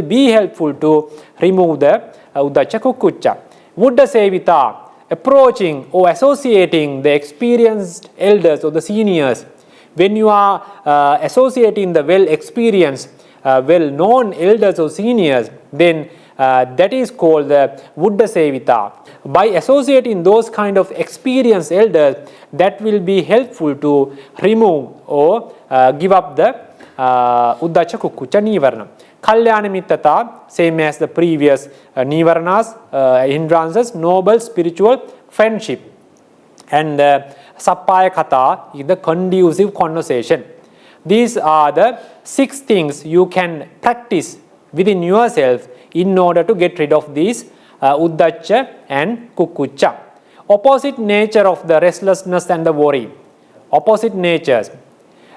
be helpful to remove the Uddhacca Kukkucca. Buddha Sevita, approaching or associating the experienced elders or the seniors. When you are associating the well-experienced, well-known elders or seniors, then that is called the Buddha Sevita. By associating those kind of experienced elders, that will be helpful to remove or give up the Uddhacca Kukkucca nīvaraṇa. Kalyana Mittata, same as the previous nīvaraṇas, hindrances, noble spiritual friendship. And Sappaya Kata is the conducive conversation. These are the 6 things you can practice within yourself in order to get rid of these Uddhacca and Kukkucca. Opposite nature of the restlessness and the worry. Opposite natures.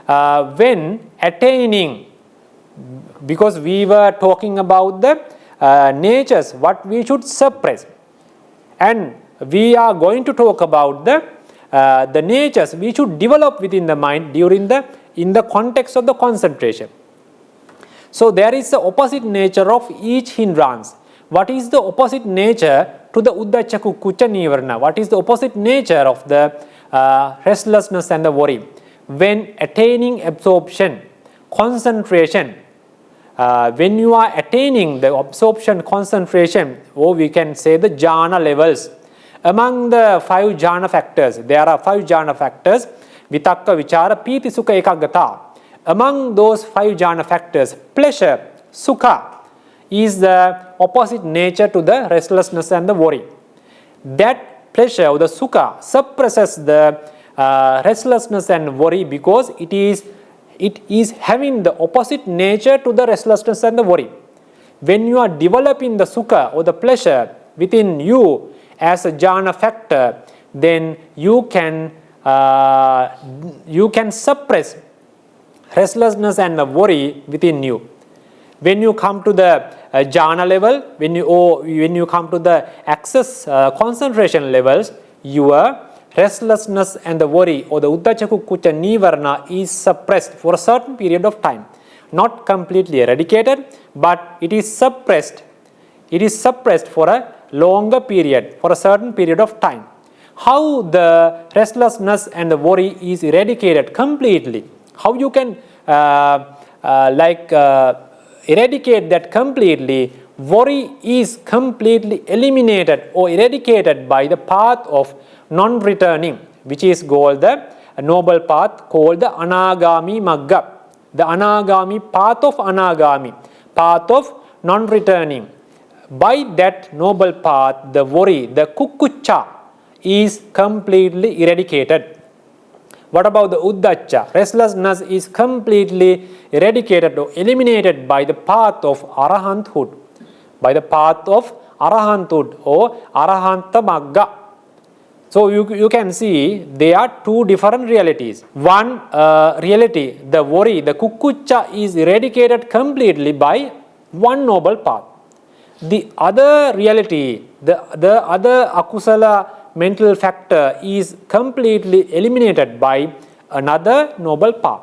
When attaining, because we were talking about the natures, what we should suppress. And we are going to talk about the natures we should develop within the mind in the context of the concentration. So there is the opposite nature of each hindrance. What is the opposite nature to the Uddhacca Kukkucca nīvaraṇa? What is the opposite nature of the restlessness and the worry? When attaining absorption, concentration, when you are attaining the absorption, concentration, or we can say the jhana levels. Among the 5 jhana factors, there are 5 jhana factors, Vitakka, Vichara, Pīti, Sukha, Ekaggata. Among those 5 jhana factors, pleasure, Sukha, is the opposite nature to the restlessness and the worry. That pleasure or the Sukha suppresses the restlessness and worry because it is having the opposite nature to the restlessness and the worry. When you are developing the Sukha or the pleasure within you as a jhana factor, then you can suppress restlessness and the worry within you. When you come to the jhana level, when you come to the access concentration levels, your restlessness and the worry or the Uddhacca Kukkucca nīvaraṇa is suppressed for a certain period of time. Not completely eradicated, but it is suppressed. It is suppressed for a longer period, for a certain period of time. How the restlessness and the worry is eradicated completely? How you can eradicate that completely? Worry is completely eliminated or eradicated by the path of non-returning, which is called the noble path called the Anagami Magga. The Anagami, path of Anagami, path of non-returning. By that noble path, the worry, the Kukkucca, is completely eradicated. What about the Uddhacca? Restlessness is completely eradicated or eliminated by the path of Arahanthood. By the path of Arahanthood or Arahanta Magga. So you can see there are two different realities. One reality, the worry, the Kukkucca is eradicated completely by one noble path. The other reality, the other akusala mental factor is completely eliminated by another noble path.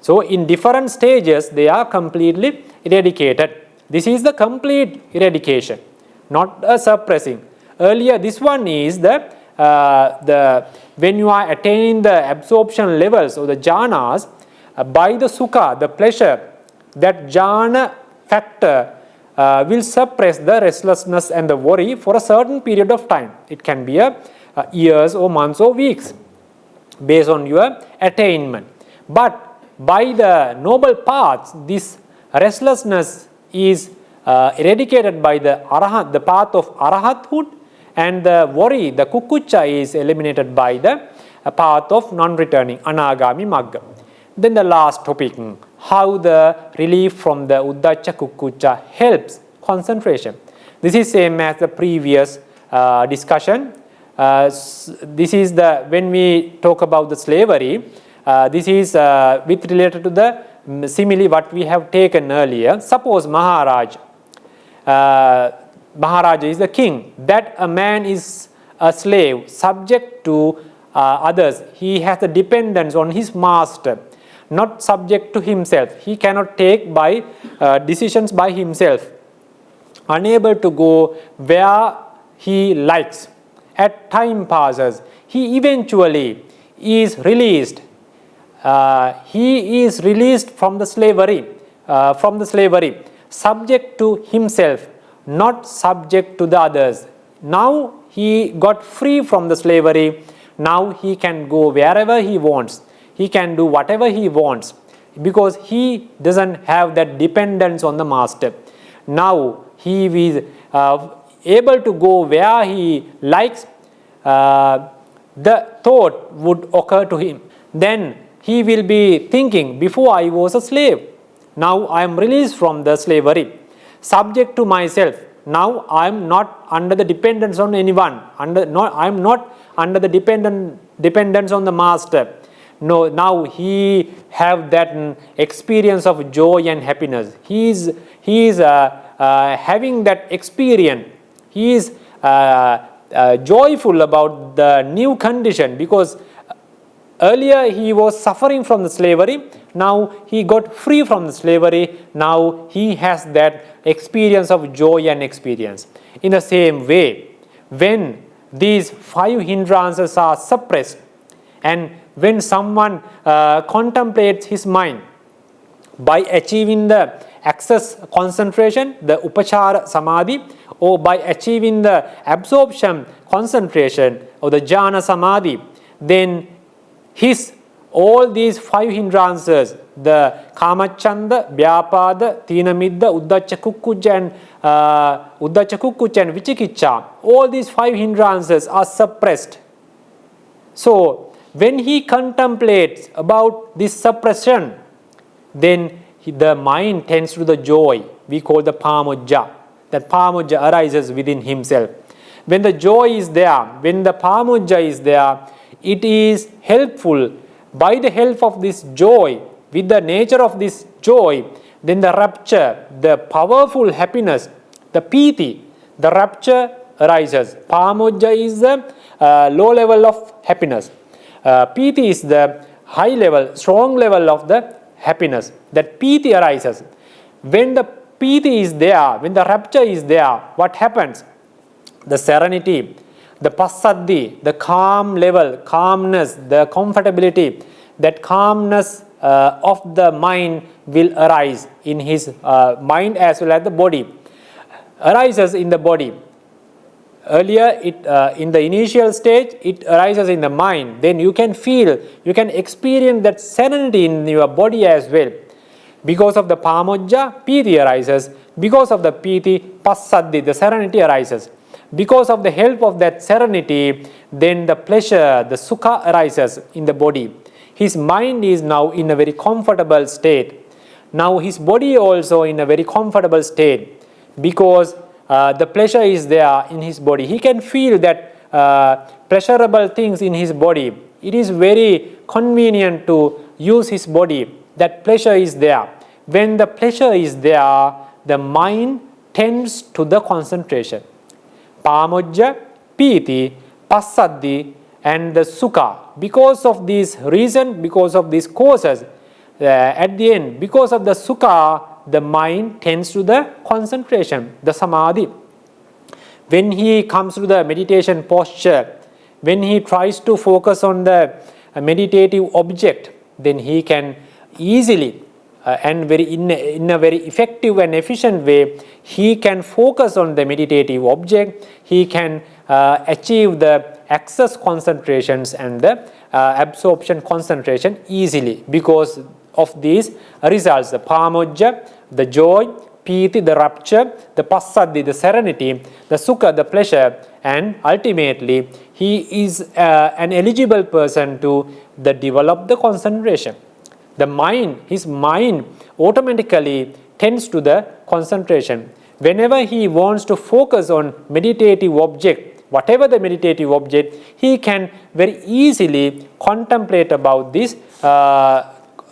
So in different stages they are completely eradicated. This is the complete eradication, not a suppressing. Earlier this one is the when you are attaining the absorption levels or the jhanas, by the sukha, the pleasure, that jhana factor will suppress the restlessness and the worry for a certain period of time. It can be years or months or weeks based on your attainment. But by the noble paths, this restlessness is eradicated by the path of arahathood, and the worry, the Kukkucca, is eliminated by the path of non-returning anagami magga. Then the last topic, how the relief from the Uddhacca Kukkucca helps concentration. This is same as the previous discussion. This is the, when we talk about the slavery, this is with related to the simile what we have taken earlier. Suppose Maharaj is the king, that a man is a slave subject to others. He has the dependence on his master, not subject to himself. He cannot take by decisions by himself, unable to go where he likes. As time passes, he eventually is released. He is released from the slavery, subject to himself, not subject to the others. Now he got free from the slavery. Now he can go wherever he wants. He can do whatever he wants because he doesn't have that dependence on the master. Now he is able to go where he likes. The thought would occur to him. Then he will be thinking, before I was a slave. Now I am released from the slavery, subject to myself. Now I am not under the dependence on anyone. I am not under the dependence on the master. No, now he have that experience of joy and happiness. He is having that experience. He is joyful about the new condition because earlier he was suffering from the slavery. Now he got free from the slavery. Now he has that experience of joy and experience. In the same way, when these 5 hindrances are suppressed, and when someone contemplates his mind by achieving the access concentration, the upachara samadhi, or by achieving the absorption concentration or the jhana samadhi, then all these 5 hindrances, the kamachanda, vyapada, tinamidda, uddhacca kukkucca and vicikicca, all these 5 hindrances are suppressed. So when he contemplates about this suppression, then the mind tends to the joy. We call the pamojja. That pamojja arises within himself. When the joy is there, when the pamojja is there, it is helpful. By the help of this joy, with the nature of this joy, then the rapture, the powerful happiness, the piti, the rapture arises. Pamojja is the low level of happiness. Piti is the high level, strong level of the happiness. That piti arises. When the piti is there, when the rapture is there, what happens? The serenity, the passaddhi, the calm level, calmness, the comfortability, that calmness of the mind will arise in his mind as well as the body. Arises in the body. Earlier, in the initial stage, it arises in the mind. Then you can feel, you can experience that serenity in your body as well. Because of the pamojja, piti arises. Because of the piti, passaddhi, the serenity arises. Because of the help of that serenity, then the pleasure, the sukha arises in the body. His mind is now in a very comfortable state. Now his body also in a very comfortable state, because the pleasure is there in his body. He can feel that pleasurable things in his body. It is very convenient to use his body. That pleasure is there. When the pleasure is there, the mind tends to the concentration. Pamojja, piti, passaddi, and the sukha. Because of this reason, because of these causes, at the end, because of the sukha, the mind tends to the concentration, the samadhi. When he comes to the meditation posture, when he tries to focus on the meditative object, then he can easily and in a very effective and efficient way, he can focus on the meditative object. He can achieve the access concentrations and the absorption concentration easily because of these results: the pamojja, the joy; piti, the rapture; the passaddi, the serenity; the sukha, the pleasure; and ultimately he is an eligible person to develop the concentration. The mind, his mind automatically tends to the concentration. Whenever he wants to focus on meditative object, whatever the meditative object, he can very easily contemplate about this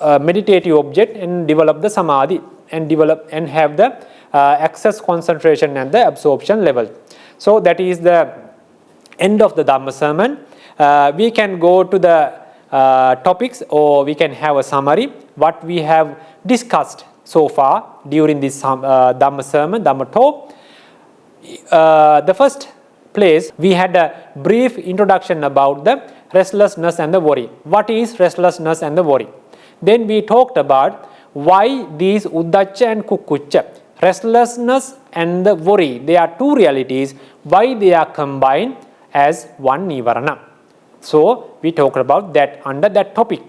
meditative object and develop the samadhi and have the access concentration and the absorption level. So that is the end of the Dhamma sermon. We can go to the topics, or we can have a summary what we have discussed so far during this Dhamma sermon, Dhamma talk. The first place we had a brief introduction about the restlessness and the worry. What is restlessness and the worry? Then we talked about why these Uddhacca and Kukkucca, restlessness and the worry, they are two realities, why they are combined as one nīvaraṇa. So we talked about that under that topic.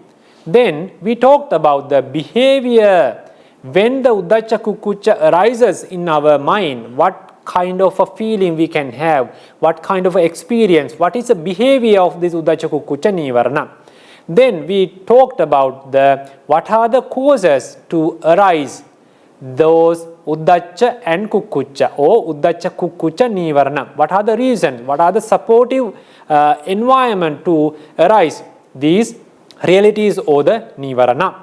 Then we talked about the behavior when the Uddhacca Kukkucca arises in our mind. What kind of a feeling we can have, what kind of experience, what is the behavior of this Uddhacca Kukkucca nīvaraṇa. Then we talked about what are the causes to arise those Uddhacca and Kukkucca or Uddhacca Kukkucca nīvaraṇa. What are the reasons, what are the supportive environment to arise these realities or the nīvaraṇa.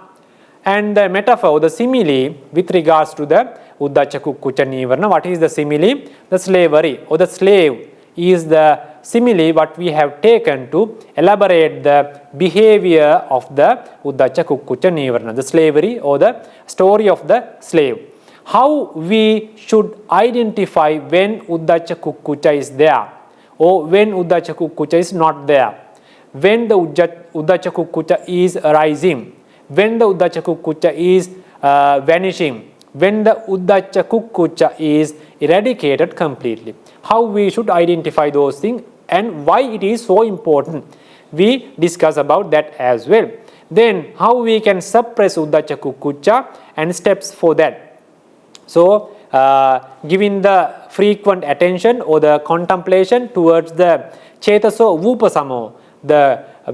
And the metaphor or the simile with regards to the Uddhacca Kukkucca nīvaraṇa. What is the simile? The slavery or the slave is the simile what we have taken to elaborate the behavior of the Uddhacca Kukkucca nīvaraṇa, the slavery or the story of the slave. How we should identify when Uddhacca Kukkucca is there or when Uddhacca Kukkucca is not there, when the Uddhacca Kukkucca is arising, when the Uddhacca Kukkucca is vanishing, when the Uddhacca Kukkucca is eradicated completely. How we should identify those things and why it is so important. We discuss about that as well. Then how we can suppress Uddhacca Kukkucca and steps for that. So giving the frequent attention or the contemplation towards the Chetaso Vupasamo,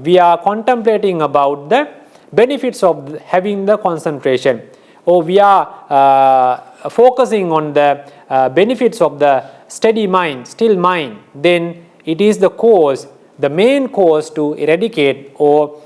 we are contemplating about the benefits of having the concentration, or we are focusing on the benefits of the steady mind, still mind. Then it is the cause, the main cause to eradicate or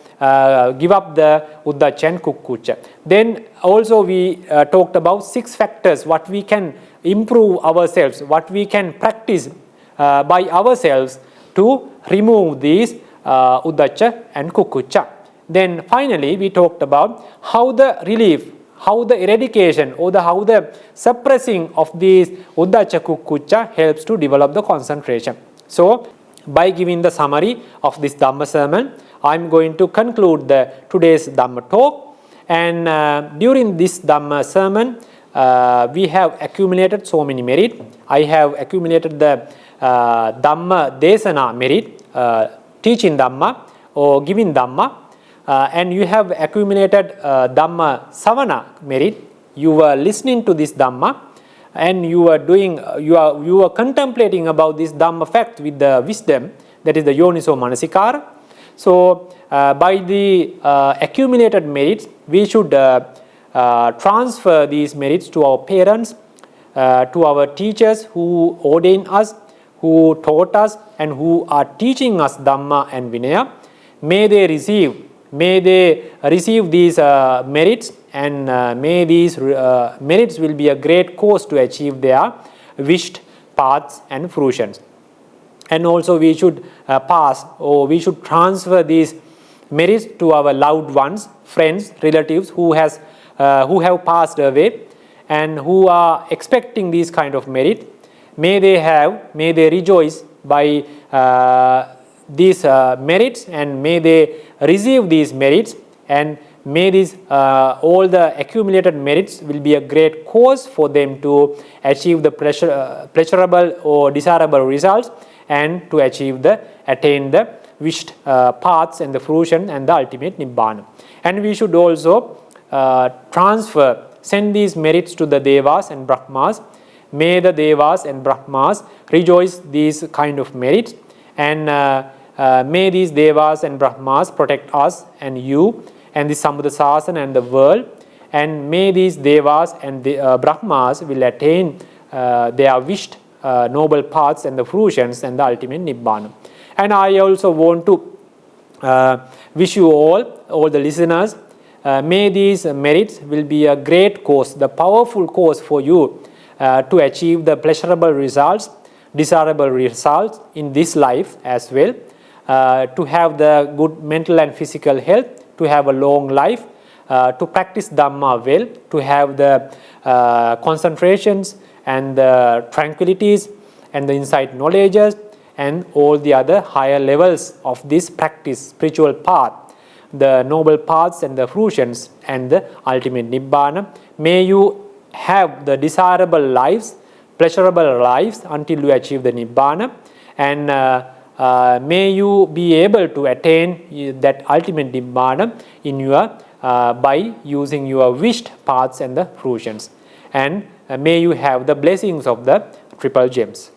give up the Uddhacca and Kukkucca. Then also we talked about 6 factors what we can improve ourselves, what we can practice by ourselves to remove these Uddhacca and Kukkucca. Then finally we talked about how the relief, how the eradication or how the suppressing of these Uddhacca Kukkucca helps to develop the concentration. So by giving the summary of this Dhamma sermon, I am going to conclude today's Dhamma talk. And during this Dhamma sermon, we have accumulated so many merit. I have accumulated the Dhamma Desana merit, teaching Dhamma or giving Dhamma. And you have accumulated Dhamma Savana merit. You were listening to this Dhamma. and you are contemplating about this Dhamma fact with the wisdom, that is the yoniso manasikara. So by the accumulated merits, we should transfer these merits to our parents, to our teachers who ordained us, who taught us, and who are teaching us Dhamma and Vinaya. May they receive these merits, and may these merits will be a great cause to achieve their wished paths and fruitions. And also we should we should transfer these merits to our loved ones, friends, relatives who have passed away and who are expecting these kind of merit. May they rejoice by these merits, and may they receive these merits, and may these all the accumulated merits will be a great cause for them to achieve the pleasurable or desirable results, and to attain the wished paths and the fruition and the ultimate Nibbana. And we should also send these merits to the Devas and Brahmas. May the Devas and Brahmas rejoice these kind of merits, and may these Devas and Brahmas protect us and you and the Sambuddhasasana and the world, and may these Devas and the Brahmas will attain their wished noble paths and the fruitions and the ultimate Nibbana. And I also want to wish you all the listeners, may these merits will be a great cause, the powerful cause for you to achieve the pleasurable results, desirable results in this life as well, to have the good mental and physical health, to have a long life, to practice Dhamma well, to have the concentrations and the tranquilities and the insight knowledges and all the other higher levels of this practice, spiritual path, the noble paths and the fruitions and the ultimate Nibbana. May you have the desirable lives, pleasurable lives until you achieve the Nibbana, and may you be able to attain that ultimate Nibbana in your by using your wished paths and the fruitions. And may you have the blessings of the triple gems.